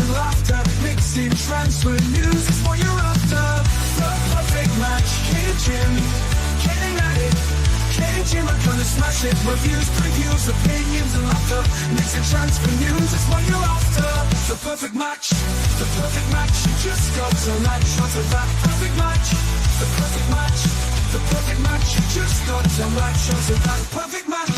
and laughter, mixing transfer news is what you're after. The perfect match, Kane and Jim, getting at it. Kane and Jim are gonna smash it. Reviews, previews, opinions and laughter, mixing transfer news is what you're after. The perfect match, the perfect match. You just got to latch onto that perfect match. The perfect match, the perfect match. You just got to latch onto that perfect match.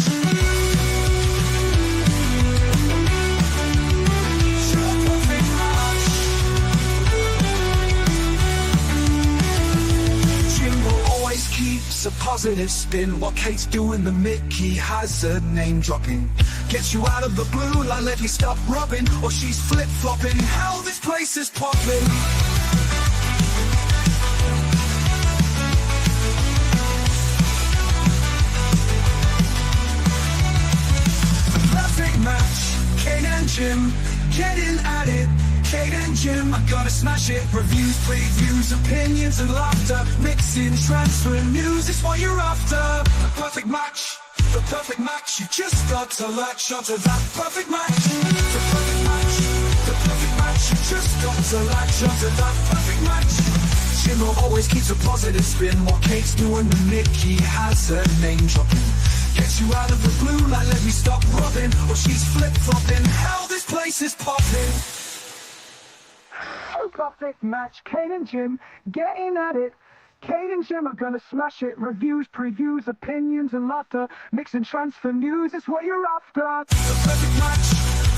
Keeps a positive spin. What Kate's doing, the Mickey has her name dropping. Gets you out of the blue like let me stop rubbing. Or she's flip-flopping. Hell, this place is popping. The perfect match, Kate and Jim, getting at it. Kate and Jim, I gotta smash it. Reviews, previews, opinions and laughter, mixing transfer news is what you're after. The perfect match, the perfect match. You just got to latch onto that perfect match. The perfect match, the perfect match. You just got to latch onto that perfect match. Jimbo always keeps a positive spin. What Kate's doing, the Mickey has her name dropping. Gets you out of the blue like let me stop rubbing. Or she's flip-flopping. Hell, this place is popping. Perfect match, Kate and Jim, getting at it. Kate and Jim are gonna smash it. Reviews, previews, opinions and laughter, mixing transfer news is what you're after. The perfect match,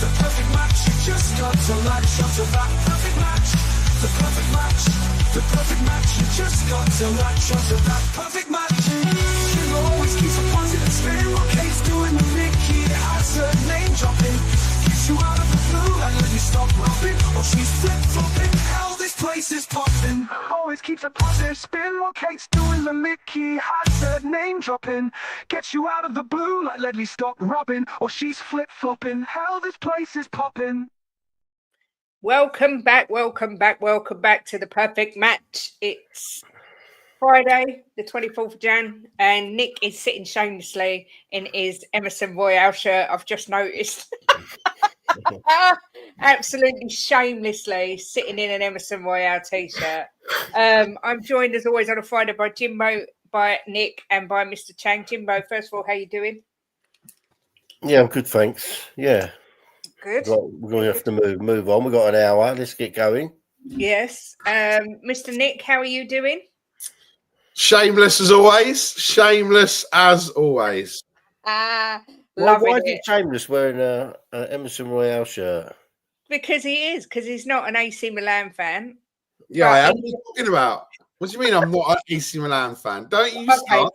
the perfect match. You just got to latch onto that perfect match. The perfect match, the perfect match. You just got to latch onto that perfect match. Jim always keeps a positive spin. What Kate's doing, the Mickey has her name dropping. Gets you out of the blue and let you stop rubbing. Or she's flip-flopping. Hell, this place is popping. Always keeps a positive spin. What Kate's doing, the Mickey has her name dropping. Gets you out of the blue like let me stop rubbing. Or she's flip-flopping. Hell, this place is popping. Welcome back to the perfect match. It's Friday, the 24th of Jan, and Nick is sitting shamelessly in his Emerson Royale shirt. I've just noticed. Absolutely shamelessly sitting in an Emerson Royale t-shirt. I'm joined as always on a Friday by Jimbo, by Nick, and by Mr. Chang. Jimbo, first of all, how you doing? Yeah, I'm good, thanks. Yeah. Good. We're going to have to move on. We've got an hour. Let's get going. Yes. Mr. Nick, how are you doing? Shameless as always. Shameless as always. Why Loving is it. Shameless wearing an Emerson Royale shirt? Because he's not an AC Milan fan. Yeah, I am. What are you talking about? What do you mean I'm not an AC Milan fan? Don't you start.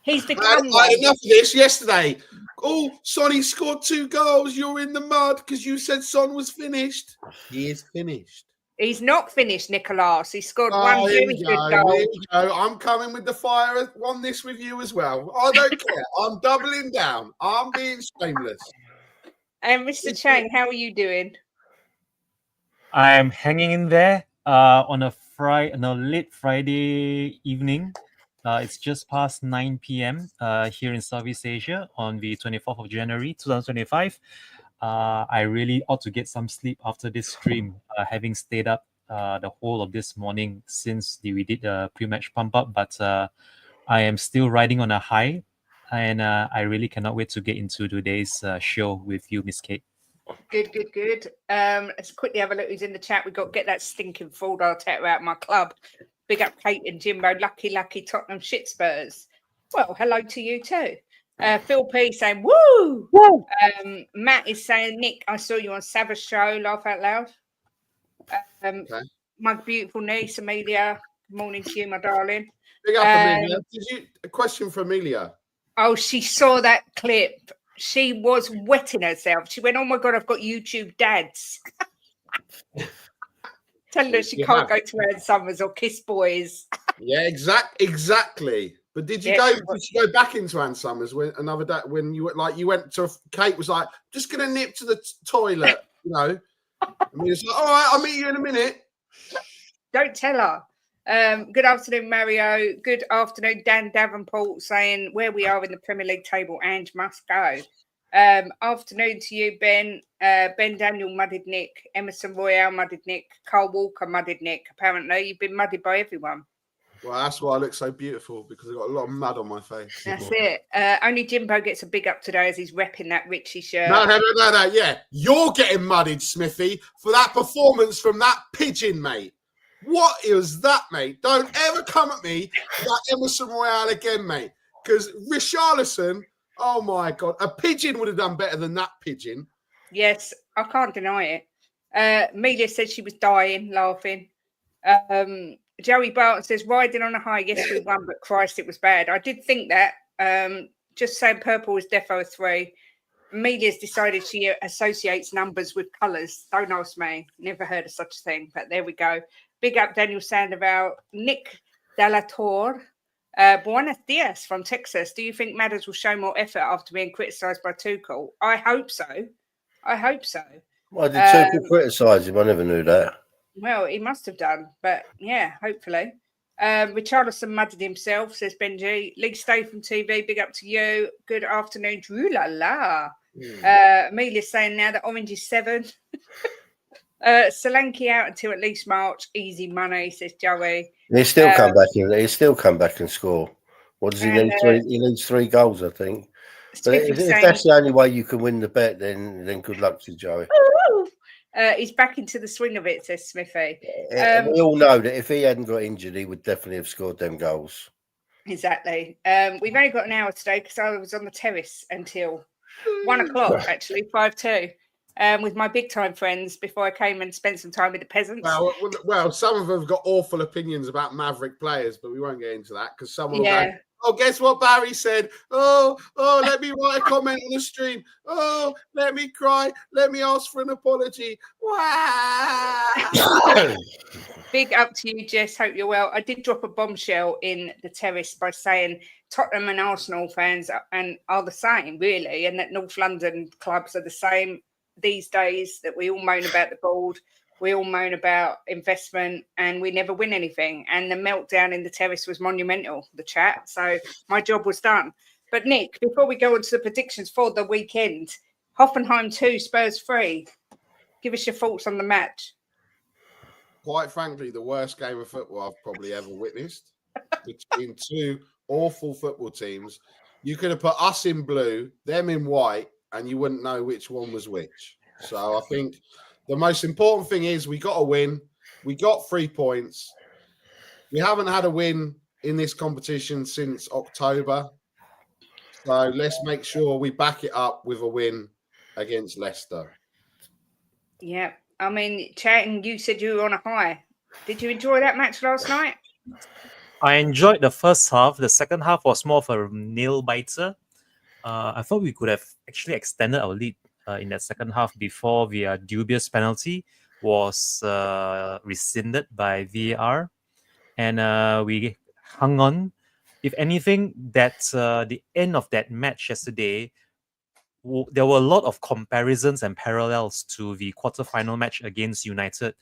He's become I had enough of this yesterday. Oh, Sonny scored 2 goals. You're in the mud because you said Son was finished. He is finished. He's not finished, Nicolas. He scored one very good goal. Here we go. I'm coming with the fire on this with you as well. I don't care. I'm doubling down. I'm being shameless. And Mr. Chang, how are you doing? I'm hanging in there on a late Friday evening. It's just past 9 p.m. Here in Southeast Asia on the 24th of January, 2025. I really ought to get some sleep after this stream, having stayed up the whole of this morning since we did the pre-match pump-up. But I am still riding on a high, and I really cannot wait to get into today's show with you, Miss Kate. Good. Let's quickly have a look who's in the chat. We've got to get that stinking Ford Arteta out of my club. Big up Kate and Jimbo. Lucky Tottenham shit Spurs. Well, hello to you too. Phil P saying, woo! Woo! Matt is saying, Nick, I saw you on Savage Show. Laugh out loud. Okay. My beautiful niece, Amelia. Good morning to you, my darling. Big up, Amelia. A question for Amelia? Oh, she saw that clip. She was wetting herself. She went, oh my God, I've got YouTube dads. Telling her she can't go to Anne Summers or Kiss Boys. Yeah, exactly. But did you go back into Anne Summers when another day when you went to Kate was like, just gonna nip to the toilet, you know? I mean, it's like, all right, I'll meet you in a minute. Don't tell her. Good afternoon, Mario. Good afternoon, Dan Davenport saying where we are in the Premier League table, Ange must go. Afternoon to you, Ben. Ben Daniel mudded Nick. Emerson Royale mudded Nick. Carl Walker mudded Nick. Apparently, you've been mudded by everyone. Well, that's why I look so beautiful, because I've got a lot of mud on my face. That's it. Only Jimbo gets a big up today as he's repping that Richie shirt. No. Yeah, you're getting mudded, Smithy, for that performance from that pigeon, mate. What is that, mate? Don't ever come at me with that Emerson Royale again, mate. Because Richarlison, oh my God, a pigeon would have done better than that pigeon. Yes, I can't deny it. Amelia said she was dying, laughing. Joey Barton says, riding on a high. Yes, we won, but Christ, it was bad. I did think that. Just saying purple was defo 3. Amelia's decided she associates numbers with colours. Don't ask me. Never heard of such a thing, but there we go. Big up Daniel Sandoval. Nick Delator. Buenos dias from Texas. Do you think Madders will show more effort after being criticised by Tuchel? I hope so. Why did Tuchel criticise him? I never knew that. Well, he must have done, but yeah, hopefully. Richarlison mudded himself, says Benji. Lee Statham TV, big up to you. Good afternoon. Ooh la la. Amelia's saying now that Orange is 7. Solanke out until at least March. Easy money, says Joey. He'll still come back. He'll still come back and score. What does he need? He needs 3 goals, I think. But if that's the only way you can win the bet, then good luck to Joey. He's back into the swing of it, says Smithy. We all know that if he hadn't got injured, he would definitely have scored them goals. Exactly. We've only got an hour today because I was on the terrace until 1 o'clock, actually, 5-2, with my big time friends before I came and spent some time with the peasants. Well, some of them have got awful opinions about Maverick players, but we won't get into that because someone will go, oh, guess what Barry said? Oh, let me write a comment on the stream. Oh, let me cry. Let me ask for an apology. Wow. Big up to you, Jess. Hope you're well. I did drop a bombshell in the terrace by saying Tottenham and Arsenal fans are the same, really, and that North London clubs are the same these days, that we all moan about the board. We all moan about investment and we never win anything. And the meltdown in the terrace was monumental, the chat. So my job was done. But Nick, before we go on to the predictions for the weekend, Hoffenheim 2, Spurs 3. Give us your thoughts on the match. Quite frankly, the worst game of football I've probably ever witnessed. Between 2 awful football teams. You could have put us in blue, them in white, and you wouldn't know which one was which. So I think the most important thing is we got a win. We got 3 points. We haven't had a win in this competition since October. So let's make sure we back it up with a win against Leicester. Yeah. I mean, Chang, you said you were on a high. Did you enjoy that match last night? I enjoyed the first half. The second half was more of a nail-biter. I thought we could have actually extended our lead in that second half before the dubious penalty was rescinded by VAR. And we hung on. If anything, that's the end of that match yesterday. There were a lot of comparisons and parallels to the quarterfinal match against United.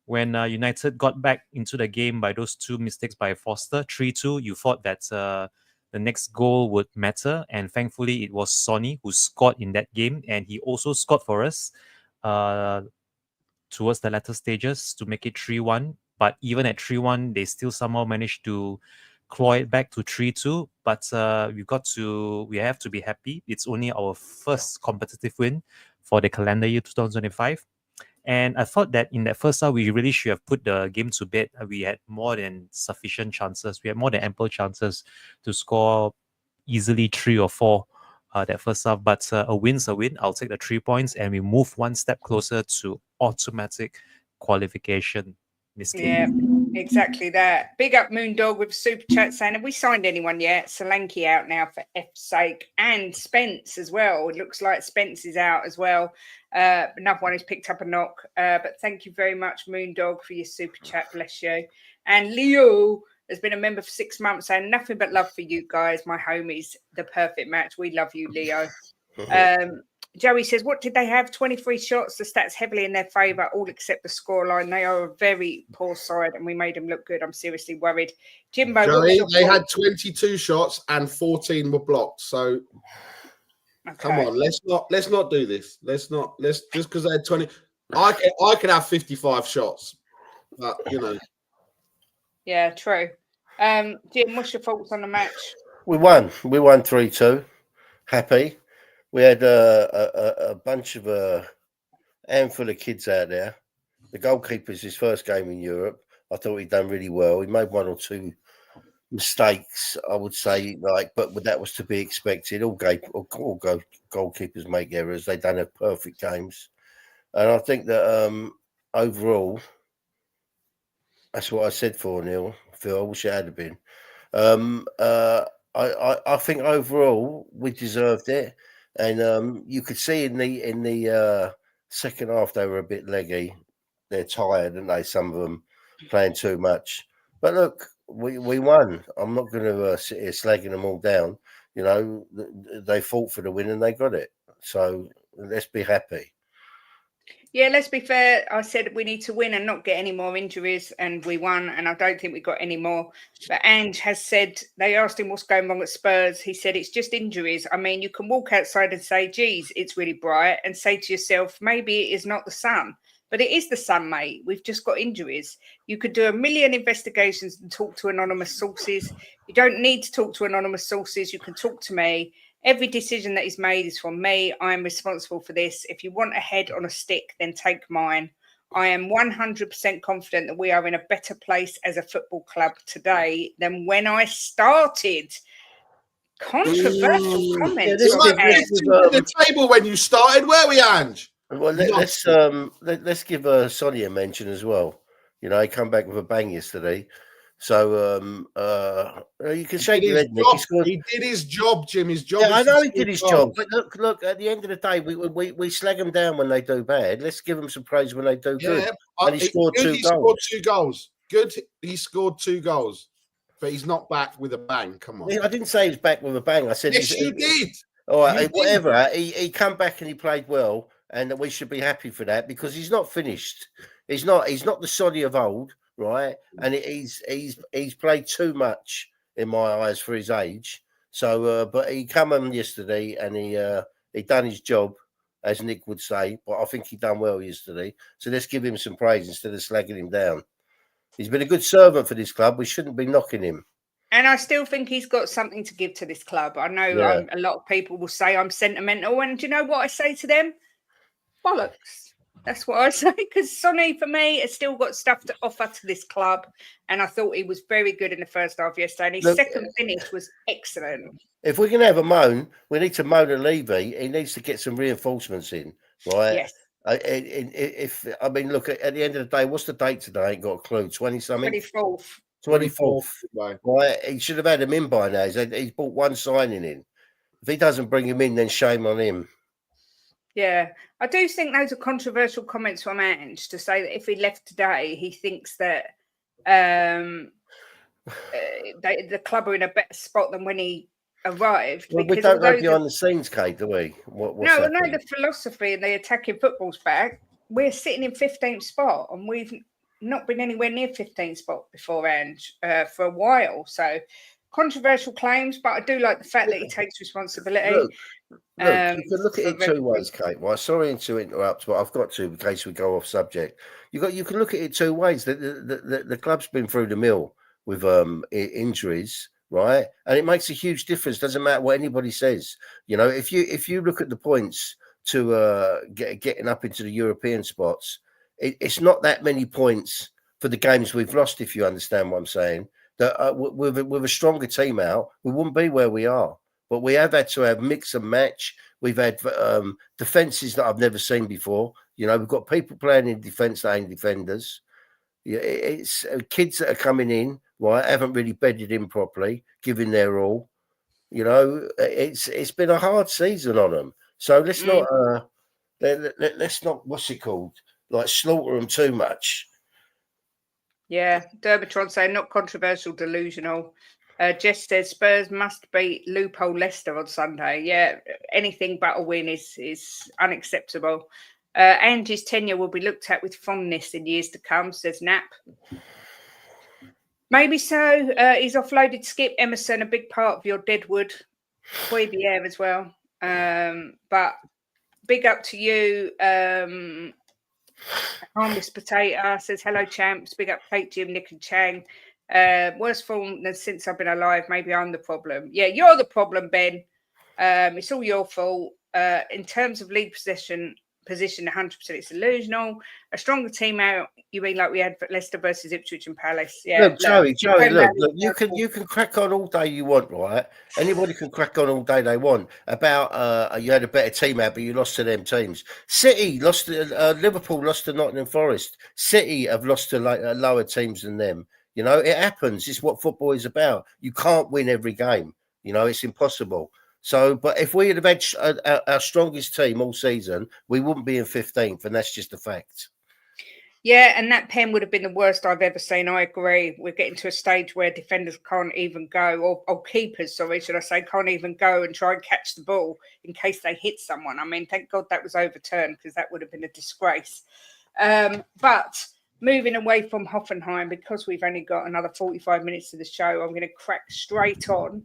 When United got back into the game by those 2 mistakes by Foster, 3-2, you thought that the next goal would matter. And thankfully, it was Sonny who scored in that game. And he also scored for us towards the latter stages to make it 3-1. But even at 3-1, they still somehow managed to claw it back to 3-2. But we have to be happy. It's only our first competitive win for the calendar year 2025. And I thought that in that first half, we really should have put the game to bed. We had more than sufficient chances. We had more than ample chances to score easily 3 or 4 that first half. But a win's a win. I'll take the 3 points and we move one step closer to automatic qualification. Yeah, exactly that. Big up Moondog with super chat saying, have we signed anyone yet? Solanke out now for F's sake. And Spence as well. It looks like Spence is out as well. Another one who's picked up a knock. But thank you very much, Moondog, for your super chat. Bless you. And Leo has been a member for 6 months saying nothing but love for you guys, my homies. The perfect match. We love you, Leo. Joey says, what did they have? 23 shots. The stats heavily in their favour, all except the scoreline. They are a very poor side and we made them look good. I'm seriously worried. Jimbo, Joey, they had 22 shots and 14 were blocked. So Okay. Come on, let's not do this. Let's just because they had 20. I can have 55 shots, but Yeah, true. Jim, what's your thoughts on the match? We won 3-2. Happy. We had a bunch of handful of kids out there. The goalkeeper's his first game in Europe. I thought he'd done really well. He made one or two mistakes, I would say, but that was to be expected. All goalkeepers make errors. They don't have perfect games, and I think that overall, that's what I said for Neil. Phil, I wish it had been. I think overall we deserved it, and you could see in the second half they were a bit leggy. They're tired, aren't they? Some of them playing too much. But look, we won. I'm not going to sit here slagging them all down. They fought for the win and they got it. So let's be happy. Yeah, let's be fair. I said we need to win and not get any more injuries, and we won, and I don't think we got any more. But Ange has said, they asked him what's going wrong at Spurs. He said it's just injuries. I mean, you can walk outside and say, geez, it's really bright, and say to yourself, maybe it is not the sun. But it is the sun, mate. We've just got injuries. You could do a million investigations and talk to anonymous sources. You don't need to talk to anonymous sources. You can talk to me. Every decision that is made is from me. I am responsible for this. If you want a head on a stick, then take mine. I am 100% confident that we are in a better place as a football club today than when I started. Controversial comments. You might be at the table when you started, were we, Ange? Well, let's give Sonny a mention as well. He come back with a bang yesterday. So you can shake your head, Nick. He did his job, Jim. His job. Yeah, I know he did his job. But look. At the end of the day, we slag them down when they do bad. Let's give them some praise when they do good. And he scored two goals. Good. He scored 2 goals, but he's not back with a bang. Come on. I didn't say he was back with a bang. I said yes, you did. All right, whatever. He come back and he played well, and we should be happy for that because he's not finished. He's not the Sonny of old. Right, and he's played too much in my eyes for his age. So, but he come on yesterday and he done his job, as Nick would say. But I think he done well yesterday. So let's give him some praise instead of slagging him down. He's been a good servant for this club. We shouldn't be knocking him. And I still think he's got something to give to this club. I know a lot of people will say I'm sentimental, and do you know what I say to them? Bollocks. That's what I say, because Sonny, for me, has still got stuff to offer to this club. And I thought he was very good in the first half yesterday. And his second finish was excellent. If we're going to have a moan, we need to moan at Levy. He needs to get some reinforcements in, right? Yes. Look, at the end of the day, what's the date today? I ain't got a clue. 20-something? 24th. Right? He should have had him in by now. He's brought one signing in. If he doesn't bring him in, then shame on him. Yeah, I do think those are controversial comments from Ange to say that if he left today, he thinks that the club are in a better spot than when he arrived. Well, we don't know behind the scenes, Kate, do we? No, the philosophy and the attacking football's back. We're sitting in 15th spot, and we've not been anywhere near 15th spot before Ange for a while. So controversial claims, but I do like the fact that he takes responsibility. Look, you can look at it 2 ways, Kate. Well, sorry to interrupt, but I've got to in case we go off subject. You can look at it 2 ways. The club's been through the mill with injuries, right? And it makes a huge difference. Doesn't matter what anybody says. If you look at the points to getting up into the European spots, it's not that many points for the games we've lost. If you understand what I'm saying, that with a stronger team out, we wouldn't be where we are. But we have had to have mix and match. We've had defences that I've never seen before. We've got people playing in defence that ain't defenders. It's kids that are coming in, right, haven't really bedded in properly, giving their all. It's been a hard season on them. So let's not what's it called, like slaughter them too much. Yeah, Dermatron saying not controversial, delusional. Jess says Spurs must beat loophole Leicester on Sunday. Yeah, anything but a win is unacceptable. Ange's tenure will be looked at with fondness in years to come, says Knapp. Maybe so. He's offloaded Skip Emerson, a big part of your deadwood. Quavier as well. But big up to you. Harmless Potato says, hello, champs. Big up Kate, Jim, Nick and Chang. Worst form than since I've been alive. Maybe I'm the problem. Yeah, you're the problem, Ben. It's all your fault. In terms of league position, 100%, it's illusional. A stronger team out. You mean like we had Leicester versus Ipswich and Palace? Yeah. Look, Joey, look, you can crack on all day you want, right? Anybody can crack on all day they want about you had a better team out, but you lost to them teams. City lost to Liverpool, lost to Nottingham Forest. City have lost to lower teams than them. You know, it happens. It's what football is about. You can't win every game. You know, it's impossible. So, but if we had had our strongest team all season, we wouldn't be in 15th, and that's just a fact. Yeah, and that pen would have been the worst I've ever seen. I agree. We're getting to a stage where defenders can't even go, or keepers, sorry, should I say, can't even go and try and catch the ball in case they hit someone. I mean, thank God that was overturned because that would have been a disgrace. But moving away from Hoffenheim, because we've only got another 45 minutes of the show, I'm going to crack straight on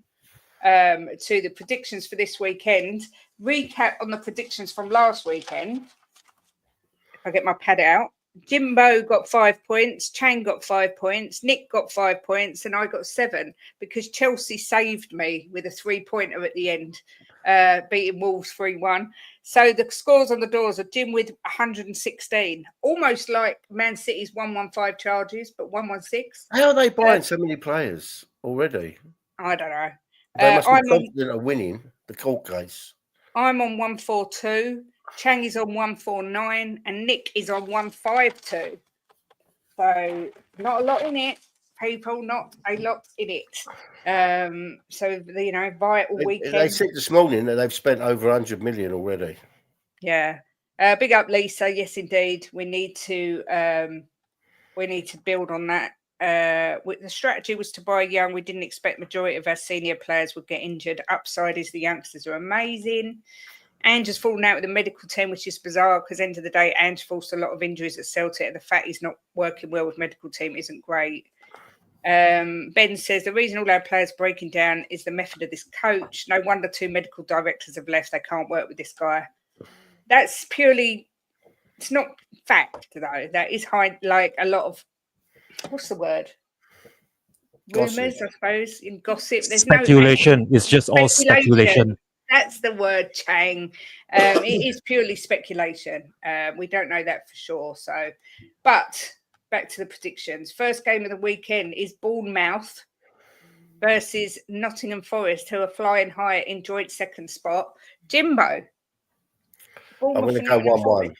to the predictions for this weekend. Recap on the predictions from last weekend. If I get my pad out. Jimbo got 5 points, Chang got 5 points, Nick got 5 points, and I got 7 because Chelsea saved me with a 3-pointer at the end, beating Wolves 3-1. So the scores on the doors are Jim with 116, almost like Man City's 115 charges, but 116. How are they buying so many players already? I don't know. They must be confident of winning the court case. I'm on 142. Chang is on 149 and Nick is on 152. So not a lot in it, people, not a lot in it. So, you know, vital weekend. They said this morning that they've spent over 100 million already. Yeah. Big up, Lisa. Yes, indeed. We need to build on that. The strategy was to buy young. We didn't expect majority of our senior players would get injured. Upside is the youngsters are amazing. Ange has fallen out with the medical team, which is bizarre because end of the day, Ange forced a lot of injuries at Celtic. And the fact he's not working well with medical team isn't great. Ben says the reason all our players are breaking down is the method of this coach. No wonder 2 medical directors have left. They can't work with this guy. That's purely, it's not fact though. That is like a lot of, what's the word? Rumours, I suppose, in gossip. There's speculation. It's just all speculation. That's the word, Chang. It is purely speculation. We don't know that for sure. So, but back to the predictions. First game of the weekend is Bournemouth versus Nottingham Forest, who are flying high in joint second spot. Jimbo. I'm going to go 1-1.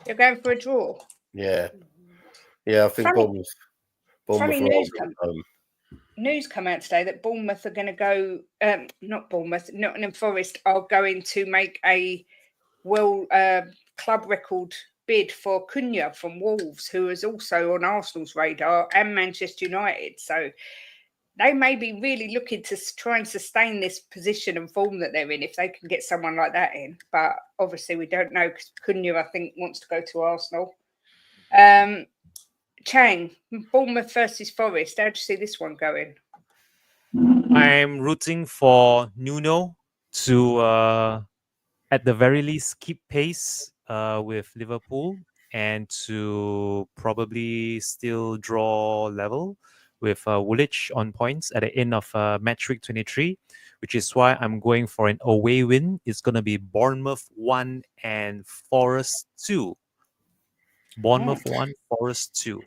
You're going for a draw? Yeah. Yeah, I think Bournemouth. Funny news come out today that Bournemouth are going to go, Nottingham Forest are going to make a club record bid for Cunha from Wolves, who is also on Arsenal's radar, and Manchester United. So they may be really looking to try and sustain this position and form that they're in if they can get someone like that in. But obviously we don't know because Cunha, I think, wants to go to Arsenal. Chang, Bournemouth versus Forest. How do you see this one going? I'm rooting for Nuno to, at the very least, keep pace with Liverpool and to probably still draw level with Woolwich on points at the end of match week 23, which is why I'm going for an away win. It's going to be Bournemouth 1 and Forest 2. Bournemouth 1, Forest 2.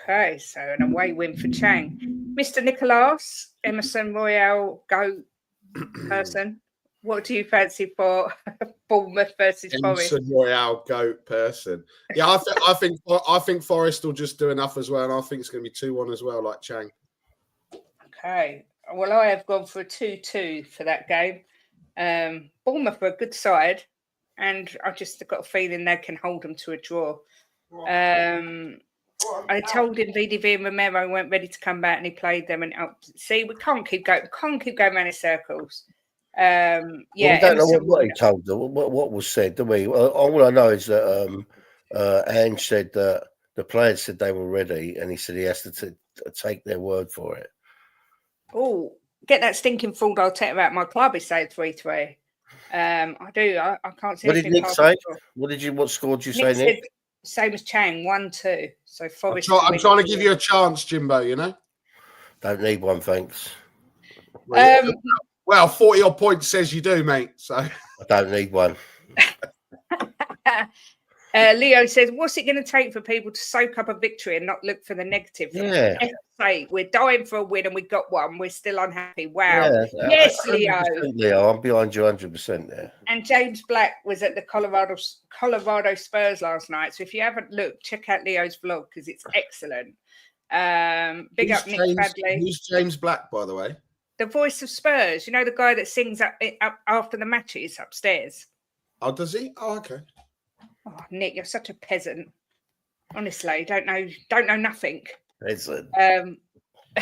Okay, so an away win for Chang. Mr. Nicholas, Emerson Royale GOAT person. What do you fancy for Bournemouth versus Forest? Emerson Royale GOAT person. Yeah, I think Forest will just do enough as well, and I think it's going to be 2-1 as well, like Chang. Okay. Well, I have gone for a 2-2 for that game. Bournemouth are a good side, and I've just got a feeling they can hold them to a draw. I told him VDV and Romero weren't ready to come back, and he played them. And see, we can't keep going around in circles. Yeah, we don't know what he told them. What was said, do we? All I know is that Ange said that the players said they were ready, and he said he has to take their word for it. Oh, get that stinking fraud Arteta out of my club. He's saying 3-3. I do. I can't see. What did anything Nick past say? the score. What score did you Nick say, Nick? said same as Chang, 1-2. So Forest. I'm trying to give you a chance, Jimbo. You know. Don't need one, thanks. Well, 40 odd points says you do, mate. So I don't need one. Leo says, what's it going to take for people to soak up a victory and not look for the negative? Yeah. Say we're dying for a win and we got one. We're still unhappy. Wow. Yeah, Yes, Leo. Leo, I'm behind you 100% there. And James Black was at the Colorado Spurs last night. So if you haven't looked, check out Leo's vlog because it's excellent. Big up Nick Bradley. Who's James Black, by the way? The voice of Spurs. You know, the guy that sings up after the matches upstairs. Oh, does he? Oh, okay. Oh, Nick, you're such a peasant. Honestly, don't know nothing. Excellent. Well,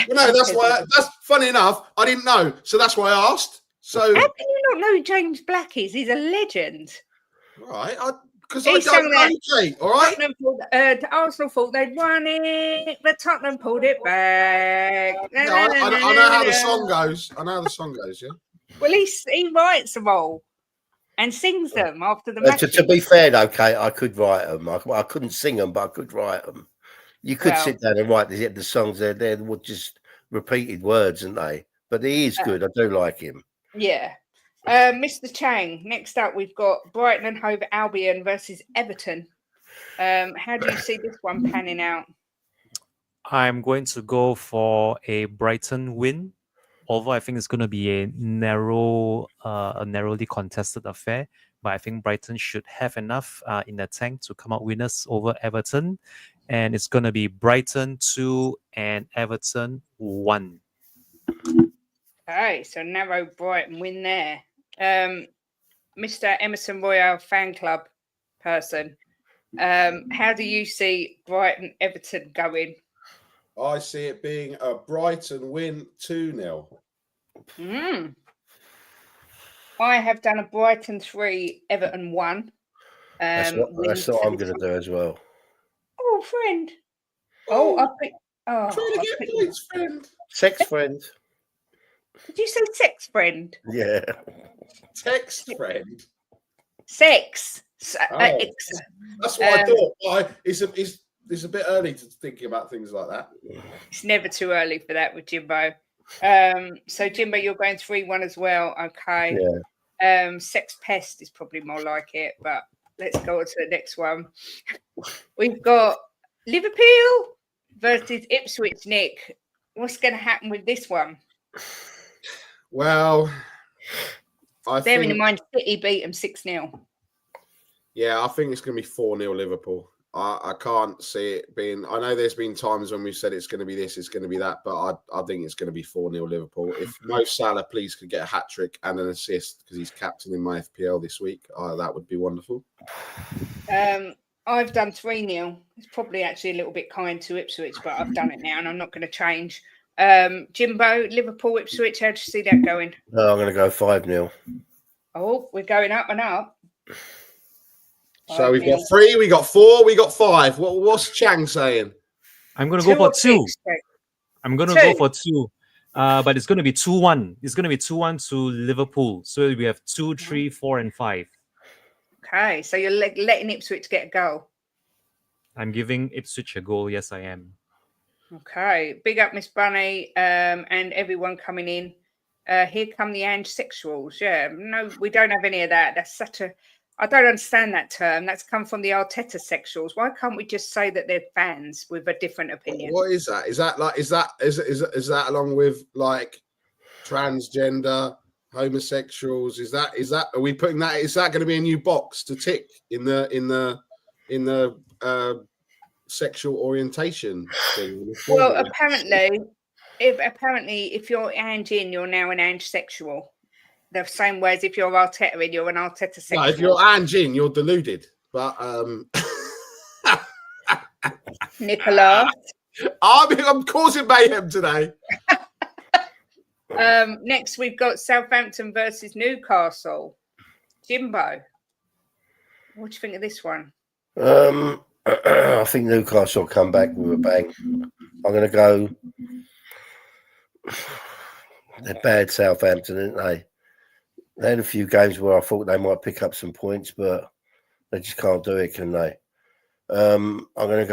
no, that's funny enough. I didn't know, so that's why I asked. So how can you not know who James Black is? He's a legend. Right, because I don't know, Kate. All right. Arsenal thought they'd won it, but Tottenham pulled it back. I know how the song goes. Yeah. Well, he writes them all and sings them after the match. To be fair, though, Kate, I could write them. I couldn't sing them, but I could write them. You could sit down and write the songs. They're just repeated words, aren't they? But he is good. I do like him. Yeah. Mr. Chang, next up, we've got Brighton and Hove Albion versus Everton. How do you see this one panning out? I'm going to go for a Brighton win, although I think it's going to be a narrowly contested affair. But I think Brighton should have enough in the tank to come out winners over Everton. And it's going to be Brighton 2 and Everton 1. Okay, so narrow Brighton win there. Mr. Emerson Royale fan club person, how do you see Brighton Everton going? I see it being a Brighton win 2-0. I have done a Brighton 3, Everton 1. That's what I'm going to do as well. Oh, friend. Trying to get points, friend. Sex friend. Did you say sex friend? Yeah. Text friend. Sex. That's what I thought. It's a bit early to thinking about things like that. It's never too early for that with Jimbo. So Jimbo, you're going 3-1 as well. Okay. Yeah. Sex pest is probably more like it, but let's go on to the next one. We've got Liverpool versus Ipswich. Nick, what's going to happen with this one? Well, bearing in mind City beat them 6-0. Yeah, I think it's going to be 4-0 Liverpool. I can't see it being. I know there's been times when we've said it's going to be this, it's going to be that, but I think it's going to be 4-0 Liverpool. If Mo Salah, please, could get a hat trick and an assist because he's captain in my FPL this week, that would be wonderful. I've done 3-0. It's probably actually a little bit kind to Ipswich, but I've done it now and I'm not going to change. Jimbo, Liverpool, Ipswich, how do you see that going? No, I'm going to go 5-0. Oh, we're going up and up. So we've got 3, we got 4, we got 5. What's Chang saying? I'm going to go for 2. I'm going to go for 2. But it's going to be 2-1. It's going to be 2-1 to Liverpool. So we have 2, 3, 4, and 5. Okay, so you're letting Ipswich get a goal. I'm giving Ipswich a goal. Yes, I am. Okay, big up Miss Bunny and everyone coming in. Here come the Ange sexuals. Yeah, no, we don't have any of that. That's such a... I don't understand that term. That's come from the Arteta sexuals. Why can't we just say that they're fans with a different opinion? What is that? Is that along with like transgender, homosexuals? Is that are we putting that? Is that going to be a new box to tick in the sexual orientation thing? Well, apparently, if you're Ange in, you're now an Ange sexual. The same way as if you're Arteta in, you're an Arteta sexual. No, if you're Ange in, you're deluded. But Nicola, I'm causing mayhem today. Next, we've got Southampton versus Newcastle. Jimbo, what do you think of this one? I think Newcastle will come back with a bang. I'm going to go. They're bad, Southampton, aren't they? They had a few games where I thought they might pick up some points, but they just can't do it, can they? I'm going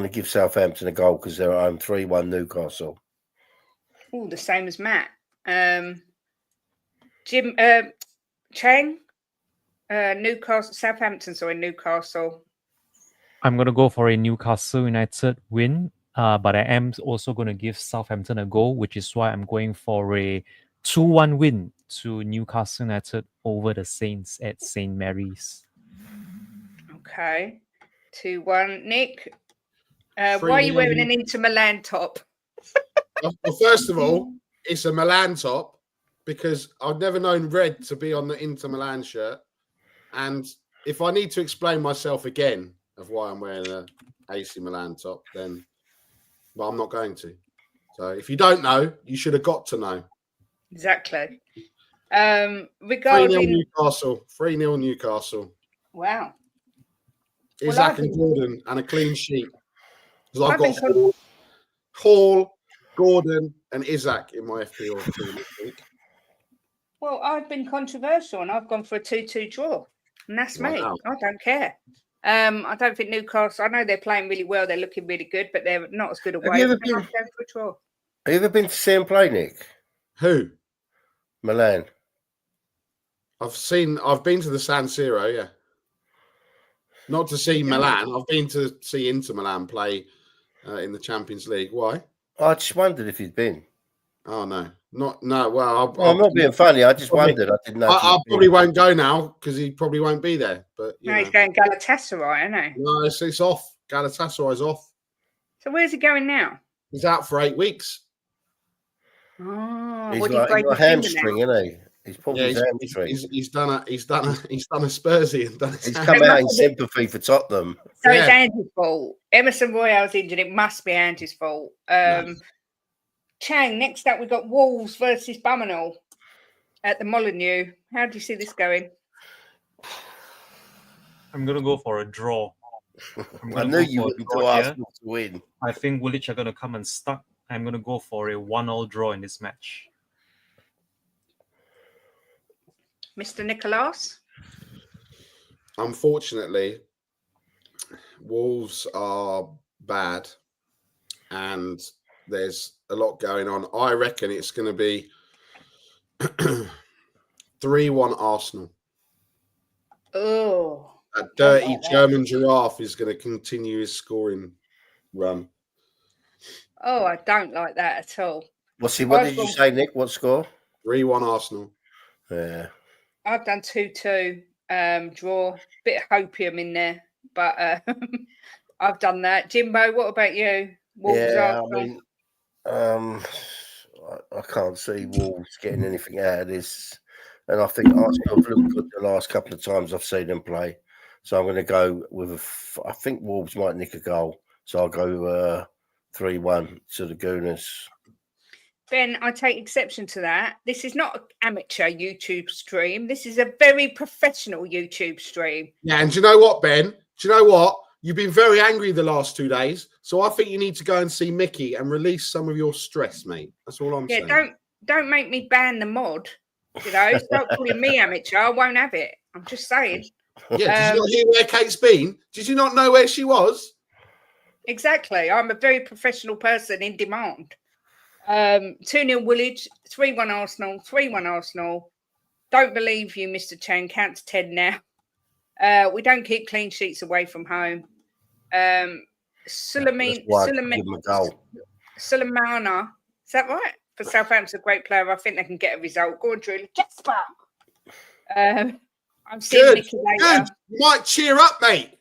to give Southampton a goal because they're at home 3-1 Newcastle. Oh, the same as Matt. Chang, Newcastle, Southampton, Newcastle. I'm going to go for a Newcastle United win, but I am also going to give Southampton a goal, which is why I'm going for a 2-1 win to Newcastle United over the Saints at St. Mary's. Okay. 2-1. Nick, why are you wearing an Inter Milan top? Well, first of all, it's a Milan top because I've never known red to be on the Inter Milan shirt. And if I need to explain myself again of why I'm wearing an AC Milan top, then I'm not going to. So if you don't know, you should have got to know. Exactly. 3-0 Newcastle. 3-0 Newcastle. Wow. Isaac and Gordon and a clean sheet. Because I've got Hall, Gordon, and Isaac in my FPL team this week. Well, I've been controversial and I've gone for a 2-2 draw. And that's me. I don't care. I don't think Newcastle, I know they're playing really well. They're looking really good, but they're not as good away. Have you ever been to see them play, Nick? Who? Milan. I've been to the San Siro, yeah. Not to see Milan. I've been to see Inter Milan play in the Champions League. Why? I just wondered if you'd been. Oh, no. Well, I'm not being funny. I just wondered. I didn't know. I probably won't go now because he probably won't be there. But no, he's going Galatasaray, isn't he? No, it's off. Galatasaray's off. So where's he going now? He's out for 8 weeks. Oh, he's got a hamstring, isn't he? He's probably he's done a Spursy and done. He's come out in sympathy for Tottenham. So it's Ange's fault. Emerson Royale's injured. It must be Ange's fault. Chang, next up we've got Wolves versus Bumanol at the Molineux. How do you see this going? I'm going to go for a draw. I knew you wouldn't do Arsenal to win. I think Woolwich are going to come and stuck. I'm going to go for a 1-1 draw in this match. Mr. Nicholas? Unfortunately, Wolves are bad and there's a lot going on. I reckon it's going to be 3-1 Arsenal. Oh. That dirty German giraffe is going to continue his scoring run. Oh, I don't like that at all. What did you say, Nick? What score? 3-1 Arsenal. Yeah. I've done 2-2 draw. Bit of hopium in there, but I've done that. Jimbo, what about you? Wolves, Arsenal? I can't see Wolves getting anything out of this. And I think Arsenal have looked good the last couple of times I've seen them play. So I'm going to go with I think Wolves might nick a goal. So I'll go 3-1 to the Gooners. Ben, I take exception to that. This is not an amateur YouTube stream. This is a very professional YouTube stream. Yeah, and do you know what, Ben? Do you know what? You've been very angry the last 2 days. So I think you need to go and see Mickey and release some of your stress, mate. That's all I'm saying. Yeah, don't make me ban the mod. You know, start calling me amateur. I won't have it. I'm just saying. Yeah, did you not hear where Kate's been? Did you not know where she was? Exactly. I'm a very professional person in demand. 2-0 Woolwich, 3-1 Arsenal, 3-1 Arsenal. Don't believe you, Mr. Chang. Count to 10 now. We don't keep clean sheets away from home. Suleimana, is that right? For Southampton, a great player. I think they can get a result. Go on, Drew. Jasper. I'm seeing Nicky later. Good. You might cheer up, mate.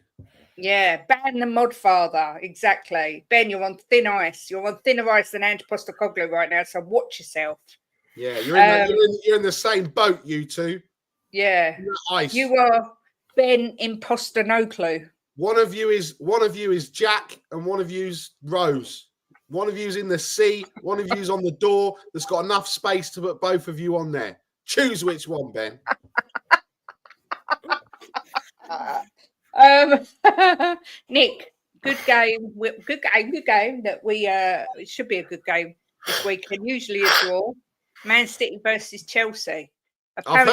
Yeah, ban the mod father. Exactly. Ben, you're on thin ice. You're on thinner ice than Ange Postecoglou right now, so watch yourself. Yeah, you're in the same boat, you two. Yeah. Ice. You are Ben Impostecoglou. One of you is Jack and one of you's Rose. One of you's in the sea, one of you's on the door that's got enough space to put both of you on there. Choose which one, Ben. Nick, good game. Good game. That it should be a good game this weekend. Usually a draw. Man City versus Chelsea. I've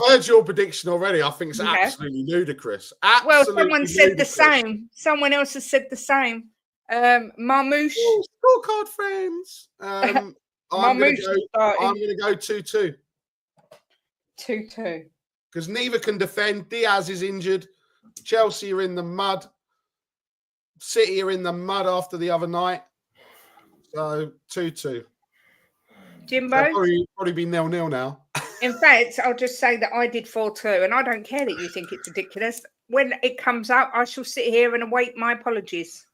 heard your prediction already. I think it's absolutely ludicrous. Absolutely someone said ludicrous. the same. Someone else has said the same. Marmouche. Scorecard friends. I'm going to go 2-2. 2-2. Because neither can defend. Diaz is injured. Chelsea are in the mud. City are in the mud after the other night. So 2-2. Jimbo? Probably be 0-0 now. In fact, I'll just say that I did 4-2, and I don't care that you think it's ridiculous. When it comes up, I shall sit here and await my apologies.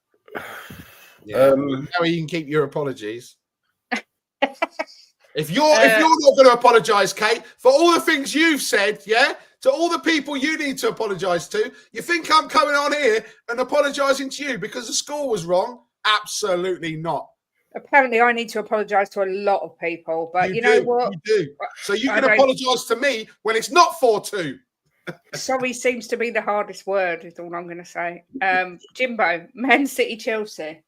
Yeah. Now you can keep your apologies. If you're not going to apologise, Kate, for all the things you've said, to all the people you need to apologise to, you think I'm coming on here and apologising to you because the score was wrong? Absolutely not. Apparently, I need to apologise to a lot of people, but you know what? You do. So you can apologise to me when it's not 4-2. Sorry seems to be the hardest word, is all I'm going to say. Jimbo, Man City, Chelsea.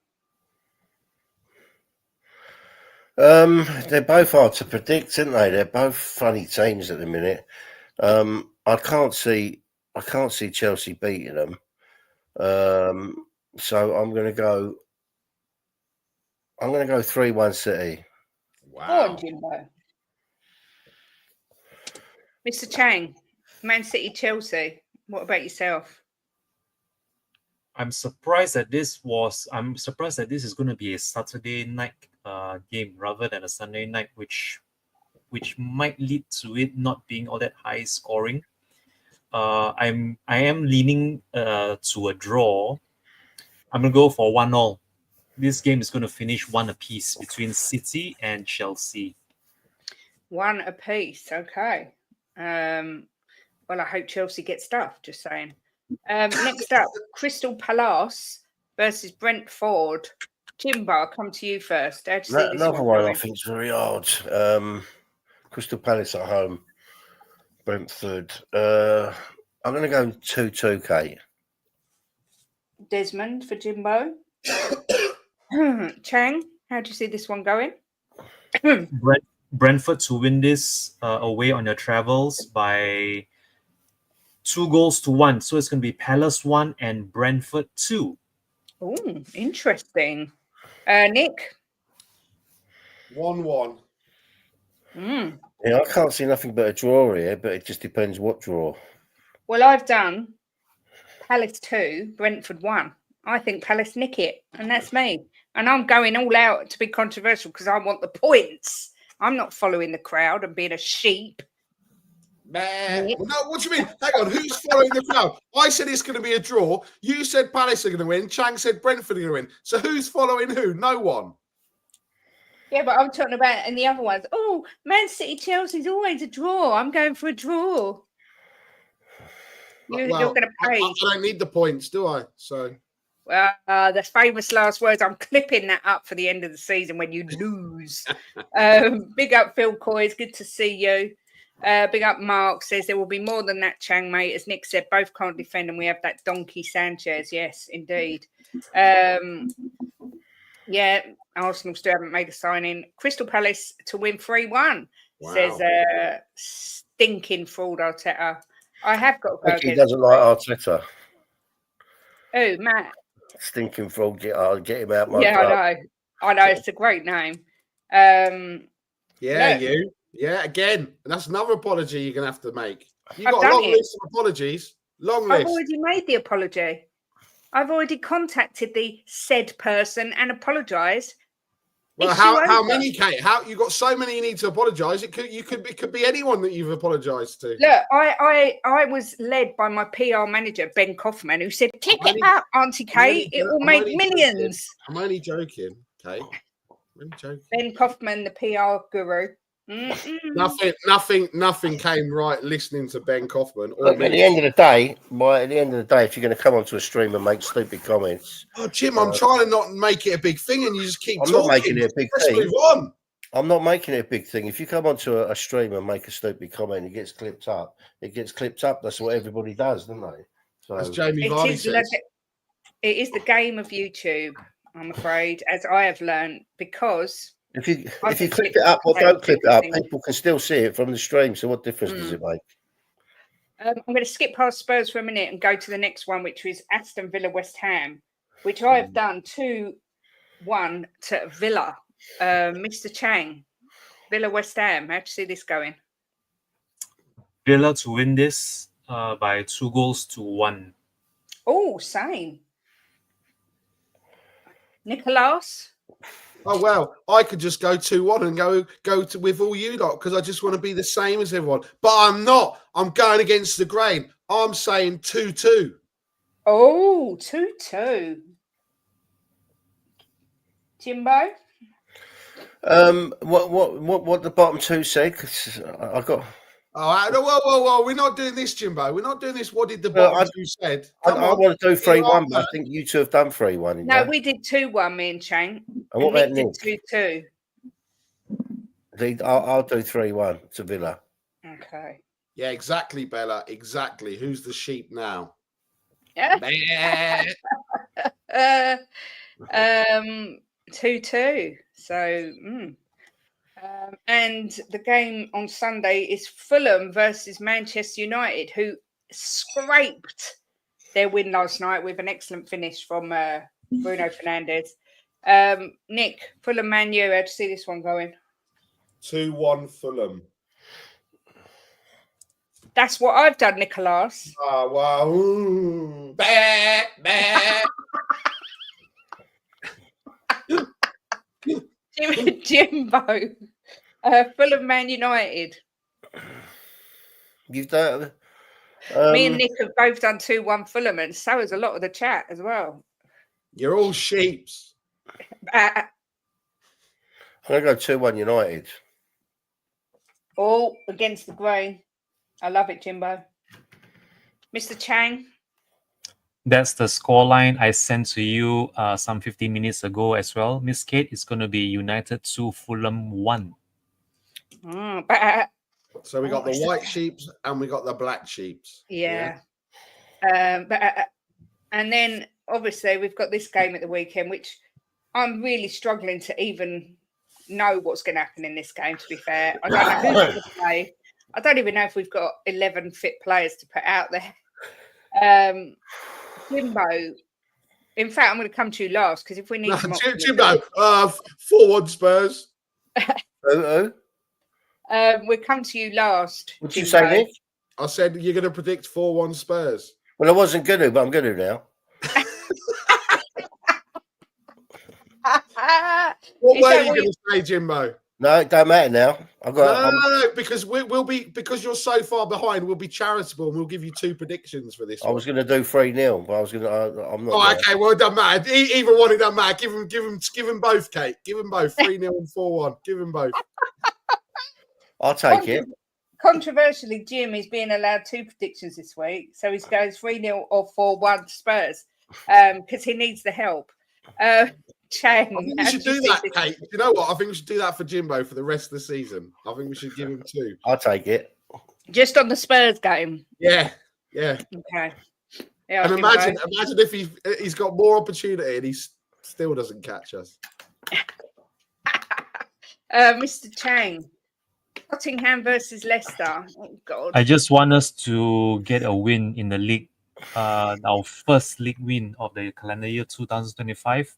They're both hard to predict, aren't they? They're both funny teams at the minute. I can't see Chelsea beating them. So I'm going to go 3-1 City. Wow. Go on, Jimbo. Mr. Chang, Man City, Chelsea. What about yourself? I'm surprised that this is going to be a Saturday night game rather than a Sunday night, which might lead to it not being all that high scoring. I am leaning to a draw. I'm gonna go for 1-1. This game is going to finish 1 apiece between City and Chelsea. 1 apiece, okay. Well, I hope Chelsea gets stuffed. Just saying. Next up, Crystal Palace versus Brentford. Jimbo, I'll come to you first. Another one I think is very hard. Crystal Palace at home. Brentford. I'm going to go 2-2, Kate. Desmond for Jimbo. Chang, how do you see this one going? Brentford to win this away on their travels by 2-1. So it's going to be Palace 1 and Brentford 2. Oh, interesting. Nick? 1-1. Yeah, I can't see nothing but a draw here, but it just depends what draw. Well, I've done Palace 2, Brentford 1. I think Palace nick it, and that's me. And I'm going all out to be controversial because I want the points. I'm not following the crowd and being a sheep. Man. Well, no, what do you mean? Hang on, who's following the crowd? I said it's going to be a draw. You said Palace are going to win. Chang said Brentford are going to win. So who's following who? No one. Yeah, but I'm talking about in the other ones. Oh, Man City, Chelsea's always a draw. I'm going for a draw. You're going to pay. I don't need the points, do I? So. The famous last words. I'm clipping that up for the end of the season when you lose. Big up Phil Coy. Good to see you. Big up Mark says there will be more than that, Chang, mate. As Nick said, both can't defend, and we have that donkey Sanchez. Yes, indeed. Yeah, Arsenal still haven't made a signing. Crystal Palace to win 3-1. Wow. Says stinking fraud Arteta. I have got to go. He doesn't like Arteta. Oh, Matt. Stinking fraud. Get him out my club. I know. It's a great name. Yeah, again. And that's another apology you're going to have to make. You've got a long list of apologies. Long list. I've already made the apology. I've already contacted the said person and apologised. Well, how many, Kate? You got so many you need to apologise. It could be anyone that you've apologised to. Look, I was led by my PR manager, Ben Kaufman, who said, "Clip it up, Auntie Kate. It will make millions." I'm only joking, Kate. I'm only joking. Ben Kaufman, the PR guru. Nothing came right listening to Ben Kaufman. Look, at the end of the day, if you're going to come onto a stream and make stupid comments, Jim, I'm trying to not make it a big thing, and you just keep talking. I'm not making it a big thing. Move on. I'm not making it a big thing. If you come onto a stream and make a stupid comment, it gets clipped up. It gets clipped up. That's what everybody does, don't they? So, as Jamie Vardy says. It is the game of YouTube, I'm afraid, as I have learned, because If you clip it up or don't clip it up, people can still see it from the stream. So what difference does it make? I'm going to skip past Spurs for a minute and go to the next one, which is Aston Villa West Ham, which I have done 2-1 to Villa. Mr. Chang, Villa West Ham. How do you see this going? Villa to win this by 2-1. Oh, same. Nicholas? Oh, well, I could just go 2-1 and go to with all you lot because I just want to be the same as everyone. But I'm not. I'm going against the grain. I'm saying 2-2. Oh, 2-2. Jimbo? What the bottom two said? 'Cause I got. Oh, whoa. We're not doing this, Jimbo. We're not doing this. What did the bottom two said? I want to do 3-1, but I think you two have done 3-1. No, we did 2-1, me and Chang. And what about Nick? 2-2. I'll do 3-1 to Villa. Okay. Yeah, exactly, Bella. Exactly. Who's the sheep now? Yeah. 2-2. So, and the game on Sunday is Fulham versus Manchester United, who scraped their win last night with an excellent finish from Bruno Fernandes. Nick, Fulham Man U, how do you see this one going? 2-1 Fulham. That's what I've done, Nicholas. Oh, wow. Ooh. Bah, bah. Jimbo, Fulham Man United. You've done. Me and Nick have both done 2-1 Fulham, and so has a lot of the chat as well. You're all sheeps. I'm going to go 2-1 United. All against the grain. I love it, Jimbo. Mr. Chang? That's the scoreline I sent to you some 15 minutes ago as well. Miss Kate, it's going to be United 2, Fulham 1. So we got the white sheeps and we got the black sheeps. Yeah. And then, obviously, we've got this game at the weekend, which I'm really struggling to even know what's going to happen in this game, to be fair. I don't know who's going to play. I don't even know if we've got 11 fit players to put out there. Jimbo, in fact, I'm going to come to you last because if we need Jimbo, 4-1 Spurs. We'll come to you last. What'd you say, Nick? I said you're going to predict 4-1 Spurs. Well, I wasn't going to, but I'm going to now. What were you going to say, Jimbo? No, it don't matter now. No, because we'll be because you're so far behind. We'll be charitable and we'll give you 2 predictions for this. I was going to do 3-0, but I was going to. I'm not. Oh, okay. Well, it doesn't matter. Either one, it doesn't matter. Give them both, Kate. Give them both 3-0 and 4-1. Give them both. I'll take it. Controversially, Jim is being allowed 2 predictions this week, so he goes 3-0 or 4-1 Spurs because he needs the help. Chang, I think we should do that, Kate. You know what? I think we should do that for Jimbo for the rest of the season. I think we should give him 2. I'll take it. Just on the Spurs game. Yeah. Okay. Yeah, and imagine if he's got more opportunity and he still doesn't catch us. Mr. Chang, Nottingham versus Leicester. Oh God! I just want us to get a win in the league. Our first league win of the calendar year 2025.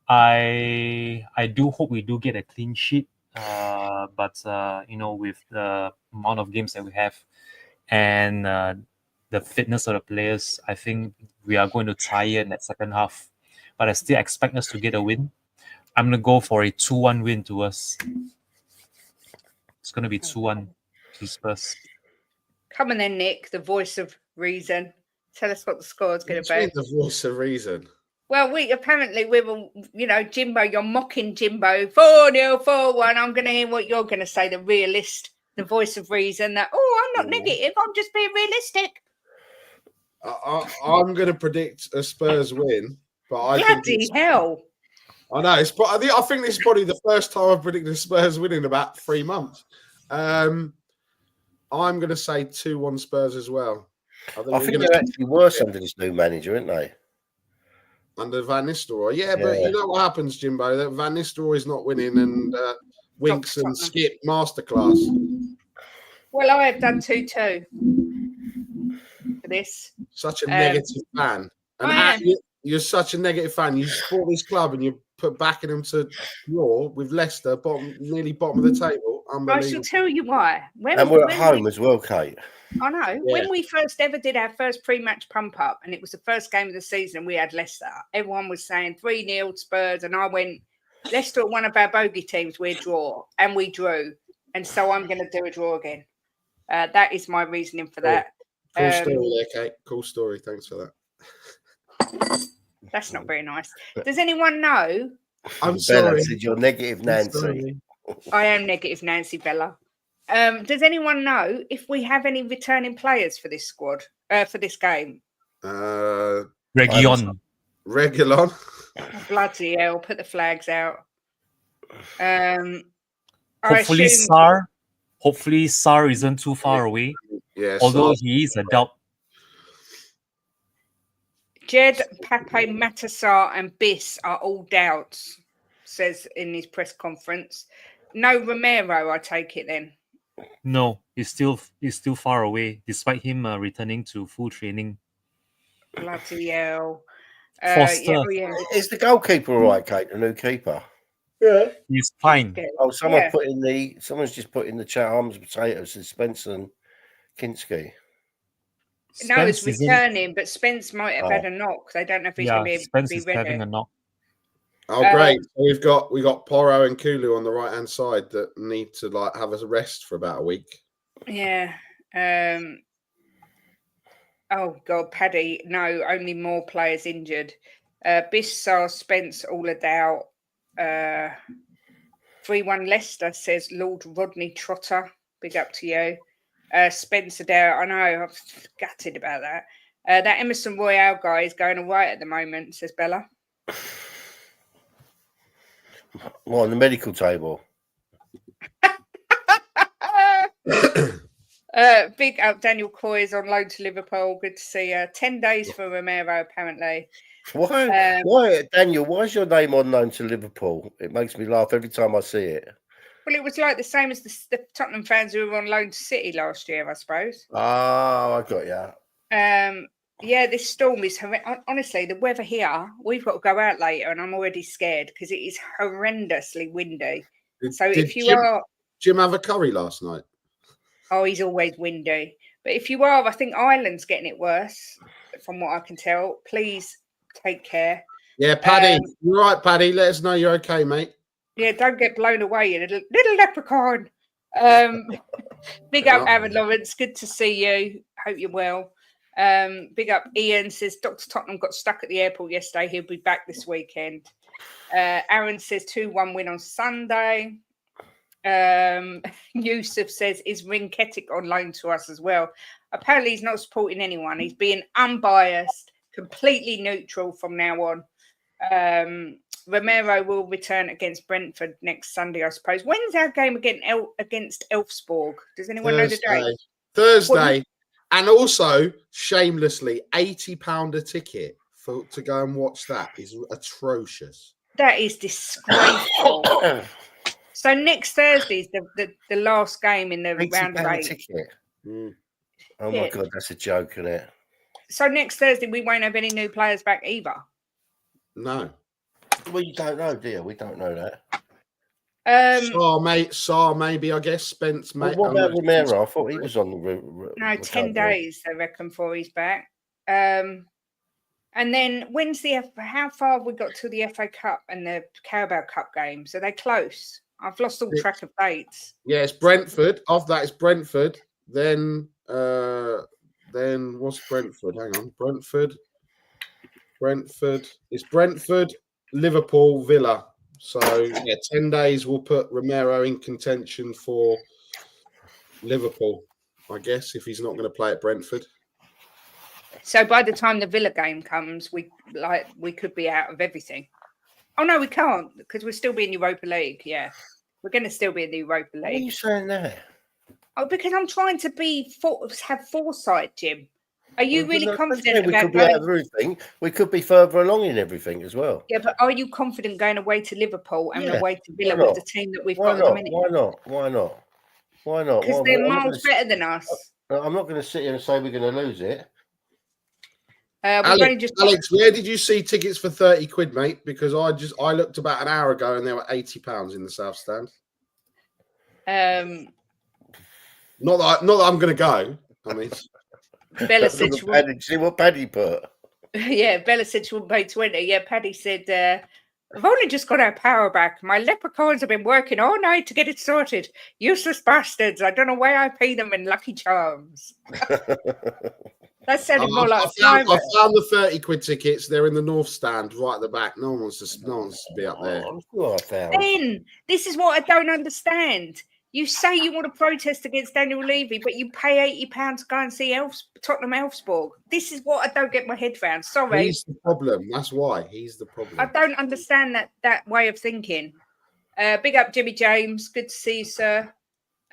I do hope we do get a clean sheet, but with the amount of games that we have and the fitness of the players, I think we are going to tire in that second half. But I still expect us to get a win. I'm going to go for a 2-1 win to us. It's going to be 2-1 to Spurs. Come on then, Nick, the voice of reason. Tell us what the score is going to be. The voice of reason. Well, Jimbo, you're mocking Jimbo. 4-0, 4-1. I'm going to hear what you're going to say, the realist, the voice of reason. That, I'm not negative. I'm just being realistic. I'm going to predict a Spurs win, but I bloody hell. I know. I think this is probably the first time I've predicted a Spurs win in about 3 months. I'm going to say 2-1 Spurs as well. I think they're actually worse under this new manager, aren't they? under Van Nistelrooy. Yeah, but you know what happens, Jimbo? That Van Nistelrooy's not winning, and Winks and Skip masterclass. Well, I have done 2-2 for this. Such a negative fan. And you're such a negative fan. You support this club and you put backing them to draw with Leicester, nearly bottom of the table. Unbelievable. I shall tell you why. And we're at home as well, Kate. I know. Yeah. When we first ever did our first pre-match pump up, and it was the first game of the season, and we had Leicester, everyone was saying 3-0 Spurs, and I went, Leicester are one of our bogey teams, we draw, and we drew. And so I'm going to do a draw again. That is my reasoning for that. Cool story there, Kate. Cool story. Thanks for that. That's not very nice. Does anyone know? I'm sorry. Said you're negative Nancy. I am negative Nancy Bella. Does anyone know if we have any returning players for this squad, for this game? Reguilon. Oh, bloody hell, put the flags out. Hopefully Sarr. Hopefully Sarr isn't too far away. Yeah, although he is a doubt. Jed, Pape, Matassar and Biss are all doubts, says in his press conference. No Romero, I take it then. No, he's still far away, despite him returning to full training. Bloody hell. Foster. Is the goalkeeper all right, Kate, the new keeper? Yeah. He's fine. Oh, someone's just put in the chat arms and potatoes and Spencer and Kinski. No, it's returning, but Spence might have had a knock. They don't know if he's going to be ready. Having a knock. Oh, great! So we got Porro and Kulu on the right hand side that need to have a rest for about a week. Yeah. Oh God, Paddy. No, only more players injured. Bissar, Spence, all a doubt. 3-1 Leicester, says Lord Rodney Trotter. Big up to you. Spencer there, I know, I'm gutted about that. That Emerson Royale guy is going all right at the moment, says Bella. What, on the medical table? Big up Daniel Coy's on loan to Liverpool. Good to see 10 days for Romero, apparently. Why, Daniel, why is your name on loan to Liverpool? It makes me laugh every time I see it. Well, it was like the same as the Tottenham fans who were on loan to City last year, I suppose. Oh, I got you. Yeah, this storm is honestly, the weather here, we've got to go out later and I'm already scared because it is horrendously windy. Did Jim have a curry last night? Oh, he's always windy. But if you are, I think Ireland's getting it worse, from what I can tell. Please take care. Yeah, Paddy. You're right, Paddy. Let us know you're okay, mate. Yeah, don't get blown away, you little leprechaun. Big up, Aaron Lawrence. Good to see you. Hope you're well. Big up, Ian says Dr. Tottenham got stuck at the airport yesterday. He'll be back this weekend. Aaron says 2-1 win on Sunday. Yusuf says, is Rinketic on loan to us as well? Apparently he's not supporting anyone. He's being unbiased, completely neutral from now on. Romero will return against Brentford next Sunday, I suppose. When's our game against Elfsborg? Does anyone know the date? Thursday. And also, shamelessly, £80 a ticket to go and watch that is atrocious. That is disgraceful. So next Thursday is the last game in the round of 8. Oh my God, that's a joke, isn't it? So next Thursday we won't have any new players back either. No. Well, you don't know, dear. We don't know that. Sarr, maybe, I guess. Spence, mate. What about Romero? I thought he was on the route. No, 10 days, they reckon, before he's back. And then how far have we got to the FA Cup and the Carabao Cup games? Are they close? I've lost all track of dates. Yeah, it's Brentford. After that, it's Brentford. Then what's Brentford? Hang on. Brentford. It's Brentford, Liverpool, Villa. So, 10 days will put Romero in contention for Liverpool, I guess, if he's not going to play at Brentford. So by the time the Villa game comes, we could be out of everything. Oh, no, we can't, because we'll still be in Europa League, yeah. We're going to still be in the Europa League. What are you saying there? Oh, because I'm trying to have foresight, Jim. Are you really confident we about could be going? out of everything. We could be further along in everything as well. Yeah, but are you confident going away to Liverpool and Yeah, away to Villa why with the not? team that we've Why got at the not? minute? Why not? Why not? Why not? Because they're miles better than us. I'm not going to sit here and say we're going to lose it. Alex, where did you see tickets for 30 quid, mate? Because I looked about an hour ago and there were £80 in the South Stand. Not that I'm going to go. I mean, Bella said see what Paddy put. Yeah, Bella said she wouldn't pay 20. Yeah, Paddy said, I've only just got our power back. My leprechauns have been working all night to get it sorted. Useless bastards. I don't know why I pay them in Lucky Charms. That sounded more like I found the 30 quid tickets. They're in the North Stand right at the back. No one wants to be up there. Ben, this is what I don't understand. You say you want to protest against Daniel Levy, but you pay £80 to go and see Tottenham Elfsborg. This is what I don't get my head around. Sorry. He's the problem. That's why. He's the problem. I don't understand that way of thinking. Big up Jimmy James. Good to see you, sir.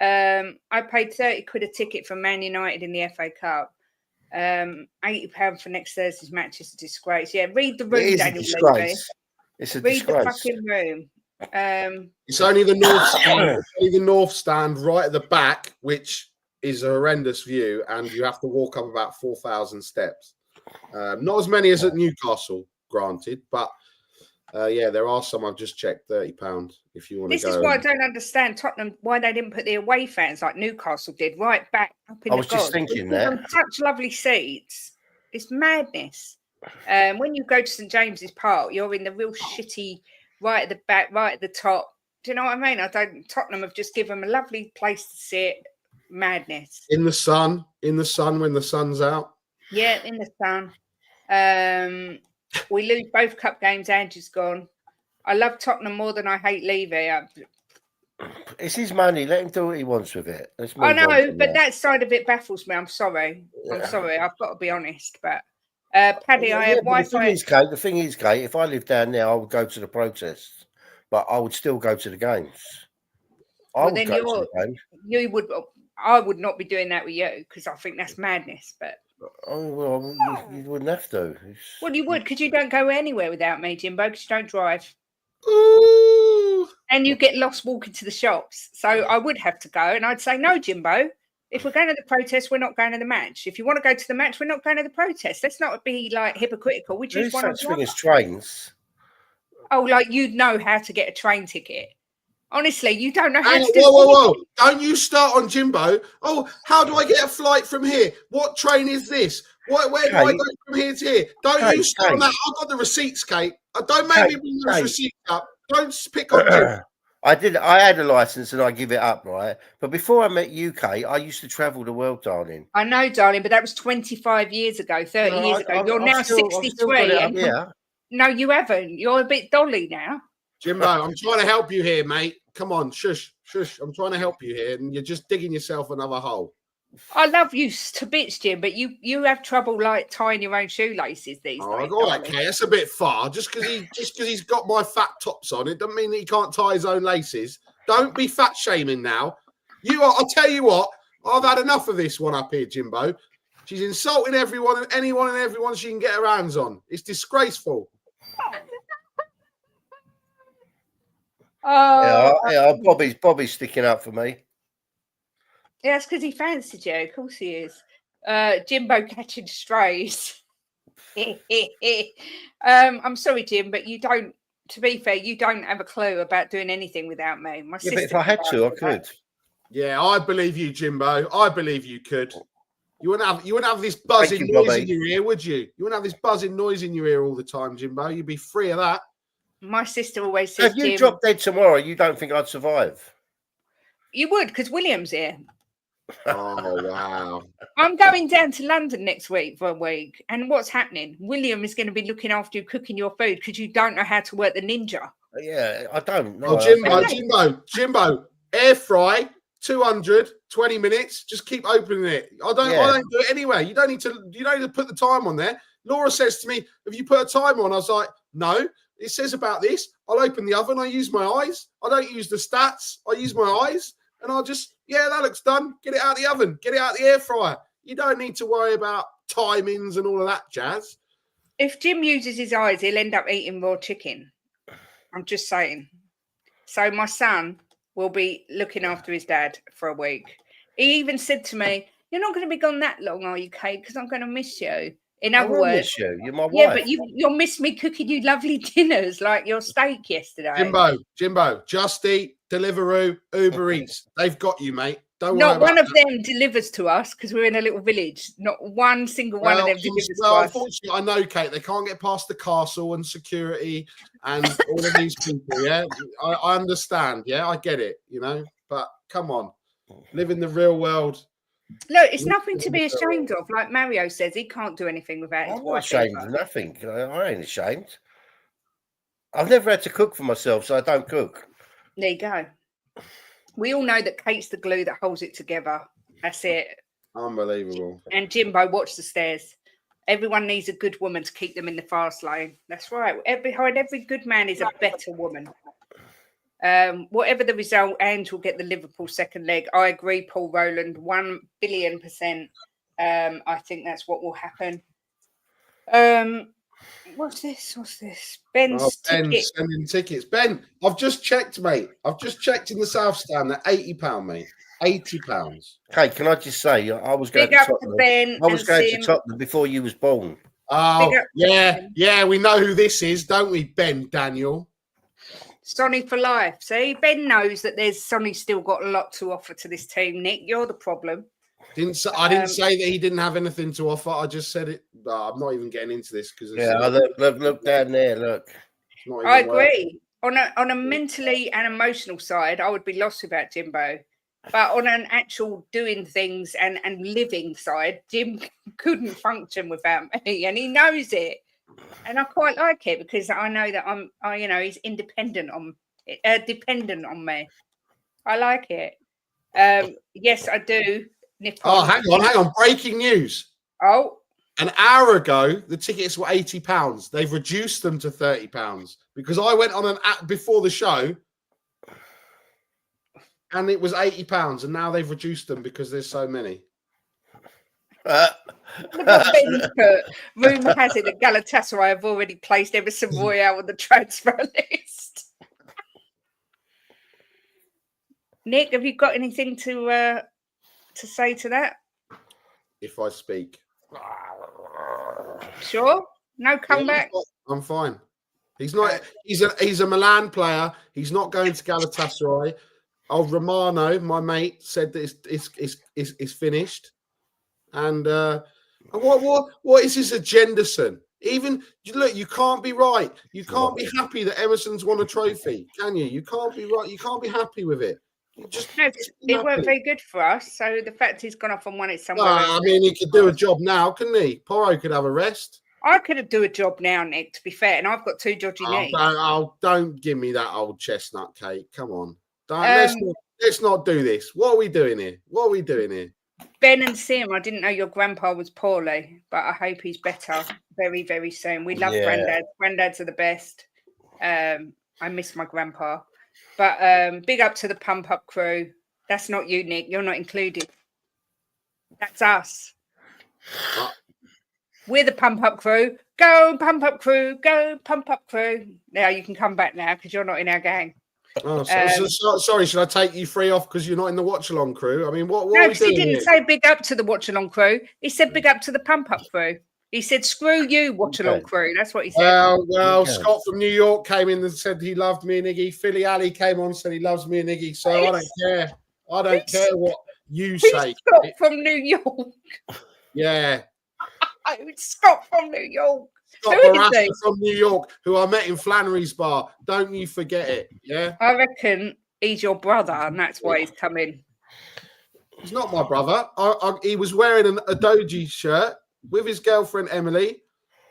I paid 30 quid a ticket for Man United in the FA Cup. £80 for next Thursday's match is a disgrace. Yeah, read the room, Daniel Levy. It's a read disgrace. the fucking room. It's only the North Stand, the North Stand right at the back, which is a horrendous view, and you have to walk up about 4,000 steps. Not as many as at Newcastle, granted, but yeah, there are some. I've just checked, £30 if you want to go. This is why I don't understand Tottenham, why they didn't put the away fans like Newcastle did right back up in I was just thinking that. Such lovely seats. It's madness. When you go to St James's Park, you're in the real shitty right at the back, right at the top. Do you know what I mean? Tottenham have just given them a lovely place to sit. Madness. In the sun when the sun's out. Yeah, in the sun. We lose both cup games. Ange's gone. I love Tottenham more than I hate Levy. It's his money. Let him do what he wants with it. I know, but that side of it baffles me. I'm sorry. I'm sorry. I've got to be honest. But Paddy, I have Wi-Fi. The thing is, Kate, if I lived down there, I would go to the protests, but I would still go to the games. I would not be doing that with you because I think that's madness. But you wouldn't have to. Well, you would because you don't go anywhere without me, Jimbo, because you don't drive. Ooh. And you get lost walking to the shops. So I would have to go, and I'd say, no, Jimbo, if we're going to the protest, we're not going to the match. If you want to go to the match, we're not going to the protest. Let's not be like hypocritical. We just want to thing as trains. Oh, like you'd know how to get a train ticket. Honestly, you don't know how to do it. Whoa. Don't you start on Jimbo. Oh, how do I get a flight from here? What train is this? Where do I go from here to here? Don't you start on that. I've got the receipts, Kate. Don't make me bring those receipts up. Don't pick on Jimbo. I had a license and I give it up, right? But before I met UK, I used to travel the world, darling. I know, darling, but that was 25 years ago, 30 years ago. You're now 63. No, you haven't. You're a bit dolly now. Jimbo, I'm trying to help you here, mate. Come on, shush. I'm trying to help you here, and you're just digging yourself another hole. I love you to bits, Jim, but you have trouble like tying your own shoelaces these days. All right, okay, that's a bit far. Just because he's got my fat tops on, it doesn't mean that he can't tie his own laces. Don't be fat shaming now. I'll tell you what. I've had enough of this one up here, Jimbo. She's insulting everyone and anyone and everyone she can get her hands on. It's disgraceful. Bobby's sticking up for me. Yeah, that's because he fancied you. Of course he is. Jimbo catching strays. I'm sorry, Jim, but you don't. To be fair, you don't have a clue about doing anything without me. My sister. But if I had to, I could. Yeah, I believe you, Jimbo. I believe you could. You wouldn't have this buzzing noise in your ear, would you? You wouldn't have this buzzing noise in your ear all the time, Jimbo. You'd be free of that. My sister always says, if you drop dead tomorrow, you don't think I'd survive? You would, because William's here. Oh, wow. I'm going down to London next week for a week. And what's happening? William is going to be looking after you, cooking your food, because you don't know how to work the Ninja. Yeah, I don't know. Oh, Jimbo, air fry, 200, 20 minutes. Just keep opening it. I don't do it anyway. You don't need to put the time on there. Laura says to me, have you put a timer on? I was like, no. It says about this. I'll open the oven. I use my eyes. I don't use the stats. I use my eyes. And I'll just, that looks done. Get it out of the oven. Get it out of the air fryer. You don't need to worry about timings and all of that jazz. If Jim uses his eyes, he'll end up eating raw chicken. I'm just saying. So my son will be looking after his dad for a week. He even said to me, "You're not going to be gone that long, are you, Kate? Because I'm going to miss you." In I other will words, miss you. You're my wife. yeah, but you'll miss me cooking you lovely dinners like your steak yesterday. Jimbo, Just Eat, Deliveroo, Uber Eats. They've got you, mate. Don't worry Not about one of that. them delivers to us because we're in a little village. Not one single one of them delivers to us. Unfortunately, I know, Kate, they can't get past the castle and security and all of these people, yeah? I understand, yeah? I get it, you know? But come on, live in the real world. Look, it's nothing to be ashamed of. Like Mario says, he can't do anything without his I'm wife. not ashamed of nothing. I ain't ashamed. I've never had to cook for myself, so I don't cook. There you go. We all know that Kate's the glue that holds it together. That's it. Unbelievable. And Jimbo, watch the stairs. Everyone needs a good woman to keep them in the fast lane. That's right. Behind every good man is a better woman. Whatever the result, Ange will get the Liverpool second leg. I agree, Paul Rowland, 1,000,000,000%. I think that's what will happen. What's this? Ben's ticket. Sending tickets. Ben, I've just checked, mate. I've just checked in the South Stand. They're £80, mate. £80. Hey, can I just say, I was going Big to up to Tottenham. Ben. I was going Sim. to Tottenham before you was born. Oh, yeah. We know who this is, don't we, Ben Daniel? Sonny for life. See, Ben knows that Sonny's still got a lot to offer to this team. Nick, you're the problem. I didn't say that he didn't have anything to offer. I just said it. I'm not even getting into this because Look down there. Look, I agree. On a mentally and emotional side, I would be lost without Jimbo. But on an actual doing things and living side, Jim couldn't function without me, and he knows it. And I quite like it because I know that he's dependent on me. I like it. Yes, I do. Oh, hang on. Breaking news. Oh. An hour ago, the tickets were £80. They've reduced them to £30 because I went on an app before the show and it was £80 and now they've reduced them because there's so many. Rumour has it that Galatasaray have already placed Emerson Royale on the transfer list. Nick, have you got anything to say to that? If I speak. Sure. No comeback. I'm fine. He's not. He's a Milan player. He's not going to Galatasaray. Oh, Romano, my mate, said that it's finished. And what is his agenda, son? Even look, you can't be right. You can't be happy that Emerson's won a trophy, can you? You can't be right. You can't be happy with it. It weren't very good for us. So the fact he's gone off and won it somewhere. I mean, he could do a job now, couldn't he? Porro could have a rest. I could do a job now, Nick, to be fair, and I've got 2 dodgy knees. Don't give me that old chestnut, Kate. Come on. Let's not do this. What are we doing here? Ben and Sim, I didn't know your grandpa was poorly, but I hope he's better very, very soon. We love granddads. Granddads are the best. I miss my grandpa. But big up to the pump up crew. That's not you, Nick. You're not included. That's us. We're the pump up crew. Go pump up crew. Go pump up crew. Now you can come back now because you're not in our gang. Oh, sorry. Should I take you 3 off because you're not in the watch along crew? I mean, what no, are we doing he didn't say big up to the watch along crew. He said big up to the pump up crew. He said, "Screw you, watch along crew." That's what he said. Well, Scott from New York came in and said he loved me and Iggy. Philly Ali came on and said he loves me and Iggy. So I don't care. I don't care what you say. Scott from New York. Yeah. Scott from New York. Scott Barasta from New York, who I met in Flannery's bar. Don't you forget it. Yeah. I reckon he's your brother, and that's why he's come in. He's not my brother. He was wearing a Doji shirt with his girlfriend Emily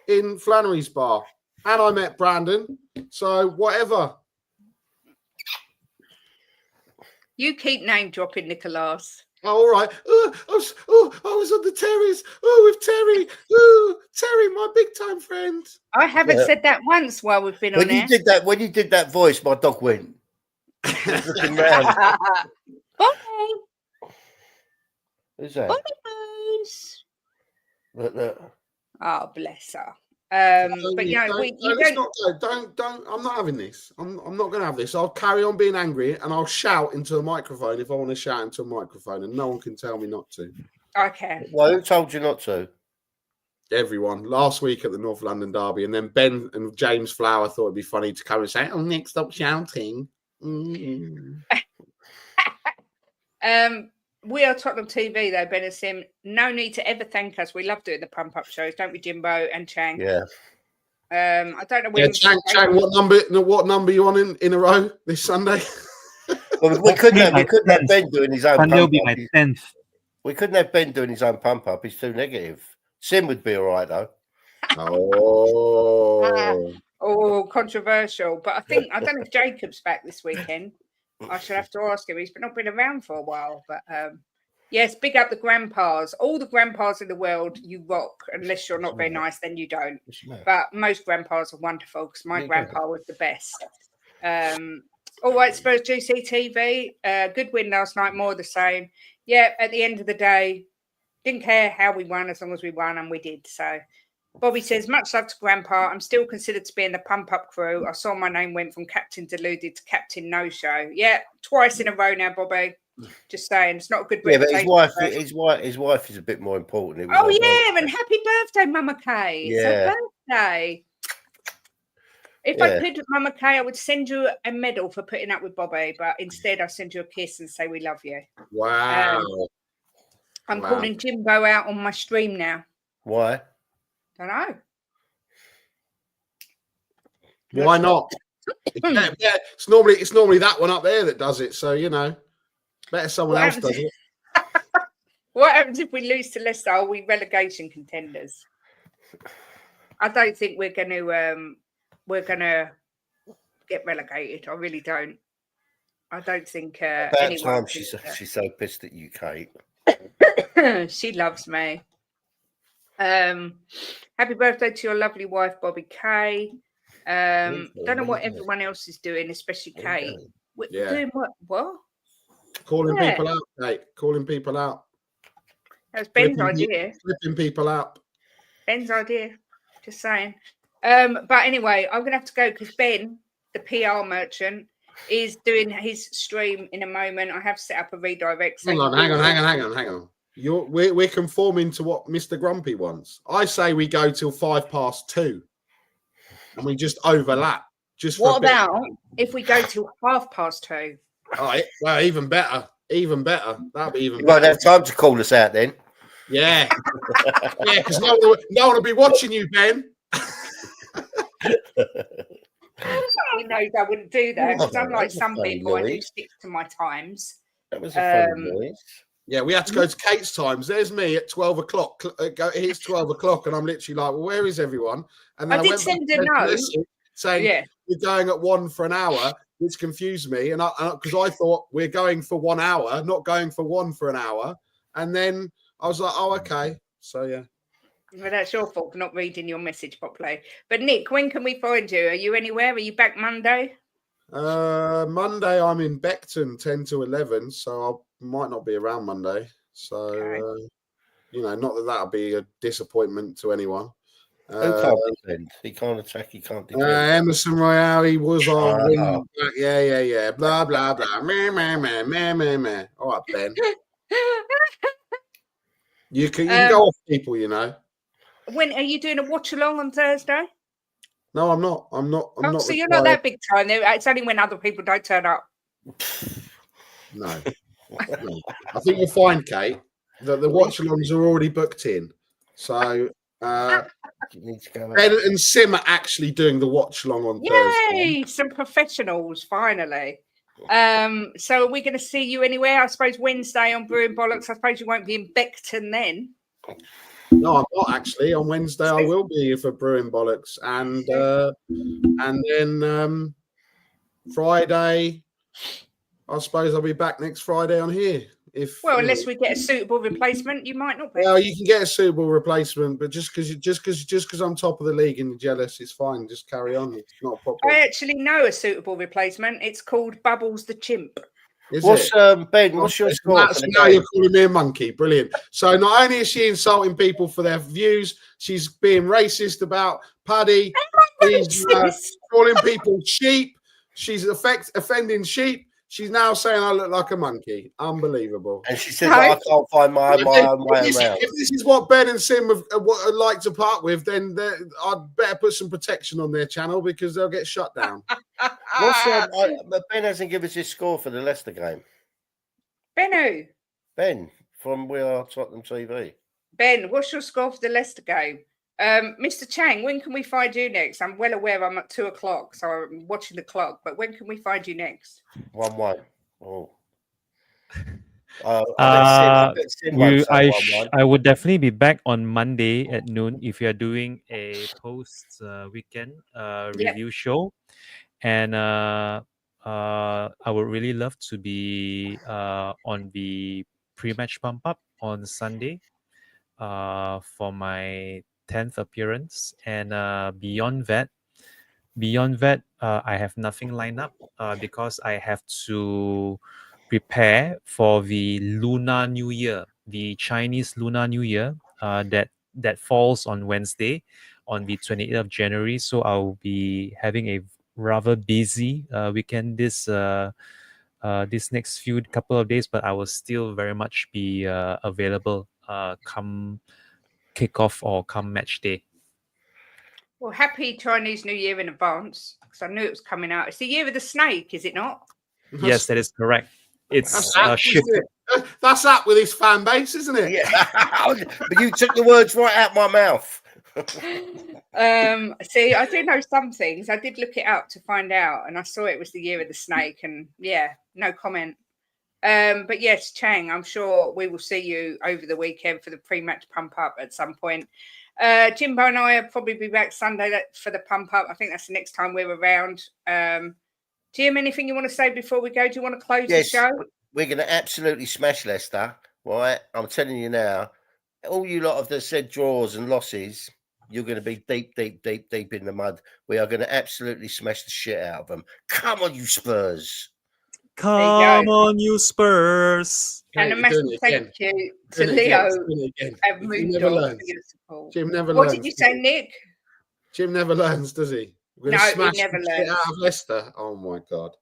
in Flannery's bar, and I met Brandon. So whatever. You keep name dropping, Nicholas. Oh, all right. I was on the terrace. With Terry. Terry, my big time friend. I haven't said that once while we've been on there. When you did that voice, my dog went looking round. Bye. Who's that? Bye. Oh, bless her. But I'm not having this. I'm not going to have this. I'll carry on being angry and I'll shout into a microphone if I want to shout into a microphone, and no one can tell me not to. Okay. Well, who told you not to? Everyone. Last week at the North London Derby, and then Ben and James Flower thought it'd be funny to come and say, "Oh, Nick, stop shouting." We are Tottenham TV though, Ben and Sim. No need to ever thank us. We love doing the pump up shows, don't we, Jimbo and Chang? Yeah. I don't know when. Yeah, Chang, what number you on in a row this Sunday? Well, we couldn't have Ben doing his own Sunday will pump be up. my 10th. We couldn't have Ben doing his own pump up. He's too negative. Sim would be all right though. Oh, controversial. But I don't know if Jacob's back this weekend. I should have to ask him. He's not been around for a while. But yes, big up the grandpas. All the grandpas in the world, you rock. Unless you're not very nice, then you don't. But most grandpas are wonderful because my grandpa was the best. All right, Spurs GC TV. Good win last night, more of the same. Yeah, at the end of the day, didn't care how we won as long as we won, and we did. So Bobby says, much love to Grandpa. I'm still considered to be in the pump-up crew. I saw my name went from Captain Deluded to Captain No-Show. Yeah, twice in a row now, Bobby. Just saying, it's not a good reputation. Yeah, but his wife is a bit more important. Oh, yeah, and happy birthday, Mama Kay. It's her birthday. If I could, Mama Kay, I would send you a medal for putting up with Bobby, but instead I send you a kiss and say we love you. Wow. I'm calling Jimbo out on my stream now. Why? Don't know. Why not? It's normally that one up there that does it. So better someone else does it. What happens if we lose to Leicester? Are we relegation contenders? I don't think we're gonna get relegated. I really don't. I don't think. About time she's so pissed at you, Kate. She loves me. Happy birthday to your lovely wife, Bobby Kay. Don't know what everyone else is doing, especially Kate. Doing what? Calling people out, Kate. Calling people out. That was Ben's idea. Flipping people out. Ben's idea. Just saying. But anyway, I'm gonna have to go because Ben, the PR merchant, is doing his stream in a moment. I have set up a redirect. Hang on. We're conforming to what Mr. Grumpy wants. I say we go till 2:05 and we just overlap. What about if we go till 2:30? All right. Well, even better. That'd be even better. You won't have time to call us out then. Yeah. Because no one will be watching you, Ben. He knows I wouldn't do that because unlike some people, I do stick to my times. That was a funny noise. Yeah, we had to go to Kate's times. There's me at 12 o'clock. It's 12 o'clock, and I'm literally like, well, where is everyone? And then I did send a note saying we're going at 1 for an hour, which confused me. And because I thought we're going for 1 hour, not going for 1 for an hour. And then I was like, oh, okay. So, yeah. Well, that's your fault for not reading your message properly. But Nick, when can we find you? Are you anywhere? Are you back Monday? Monday, I'm in Beckton, 10 to 11. So I might not be around Monday. So, not that'll be a disappointment to anyone. Who can't defend? He can't attack. He can't defend. Emerson Royale, he was on wing. Yeah. Blah, blah, blah. Meh. All right, Ben. You can go off people, When are you doing a watch along on Thursday? No, I'm not. I'm not. So you're not that big time. It's only when other people don't turn up. No. I think you'll find, Kate, that the watch alongs are already booked in. So Ben and Sim are actually doing the watch along on Thursday. Yay! Some professionals finally. So are we going to see you anywhere? I suppose Wednesday on Brewing Bollocks. I suppose you won't be in Beckton then. No, I'm not actually. On Wednesday, I will be for Brewing Bollocks, and then Friday, I suppose I'll be back next Friday on here. Unless we get a suitable replacement, you might not be. Well, you can get a suitable replacement, but just because I'm top of the league and you're jealous, it's fine. Just carry on. It's not a problem. I actually know a suitable replacement. It's called Bubbles the Chimp. What's Ben? What's your score? That's now you're calling me a monkey. Brilliant. So not only is she insulting people for their views, she's being racist about Paddy. She's calling people sheep. She's offending sheep. She's now saying I look like a monkey. Unbelievable. And she says I can't find my own way around. If this is what Ben and Sim would like to part with, then I'd better put some protection on their channel because they'll get shut down. But Ben hasn't given us his score for the Leicester game. Ben who? Ben from We Are Tottenham TV. Ben, what's your score for the Leicester game? Mr. Chang, when can we find you next? I'm well aware I'm at 2:00, so I'm watching the clock. But when can we find you next? 1-1. Oh. I would definitely be back on Monday at noon if you're doing a post weekend review show, and I would really love to be on the pre-match pump up on Sunday for my 10th appearance, and beyond that I have nothing lined up because I have to prepare for the Lunar New Year, the Chinese Lunar New Year that falls on Wednesday on the 28th of January. So I'll be having a rather busy weekend this next few couple of days, but I will still very much be available come kickoff or come match day. Well, happy Chinese New Year in advance, because I knew it was coming out. It's the year of the snake, is it not? Yes, that is correct. It's shifted. That's up with his fan base, isn't it? Yeah. But you took the words right out my mouth. See, I do know some things. I did look it up to find out, and I saw it was the year of the snake, and yeah, no comment. But yes, Chang, I'm sure we will see you over the weekend for the pre-match pump up at some point. Jimbo and I will probably be back Sunday for the pump up. I think that's the next time we're around. Jim, anything you want to say before we go? Do you want to close the show? We're going to absolutely smash Leicester, right? I'm telling you now, all you lot of the said draws and losses, you're going to be deep in the mud. We are going to absolutely smash the shit out of them. Come on, you Spurs. Come on, you Spurs. And a massive thank you to Leo and Moondog for your support. Jim never learns. What did you say, Nick? Jim never learns, does he? No, he never learns. Out of Leicester. Oh my God.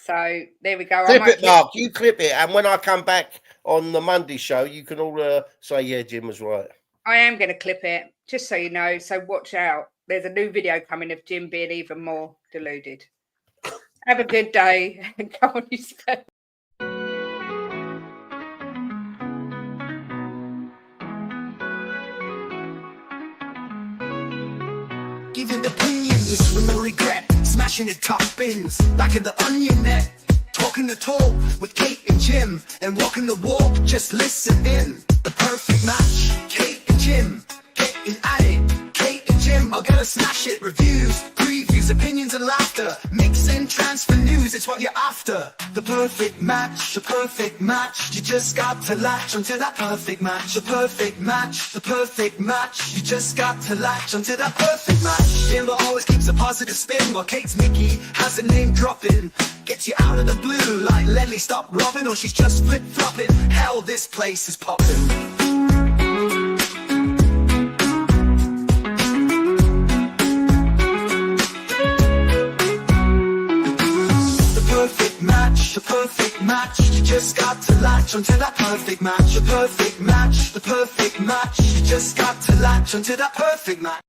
So there we go. Clip it, Mark. You clip it. And when I come back on the Monday show, you can all say, yeah, Jim was right. I am going to clip it, just so you know. So watch out. There's a new video coming of Jim being even more deluded. Have a good day. Come on, you Spurs. Giving opinions with no regret, smashing the top bins like in the onion net. Talking the talk with Kate and Jim, and walking the walk, just listen in. The perfect match, Kate and Jim, getting at it. Kate and Jim are gonna smash it. Reviews, previews, opinions and laughter. Mix and transfer news, it's what you're after. The perfect match, the perfect match. You just got to latch onto that perfect match. The perfect match, the perfect match. You just got to latch onto that perfect match. Jimbo always keeps a positive spin, while Kate's Mickey has a name dropping. Gets you out of the blue like Lenny stop robbing, or she's just flip-flopping. Hell, this place is popping. The perfect match, you just got to latch onto that perfect match. The perfect match, the perfect match, you just got to latch onto that perfect match.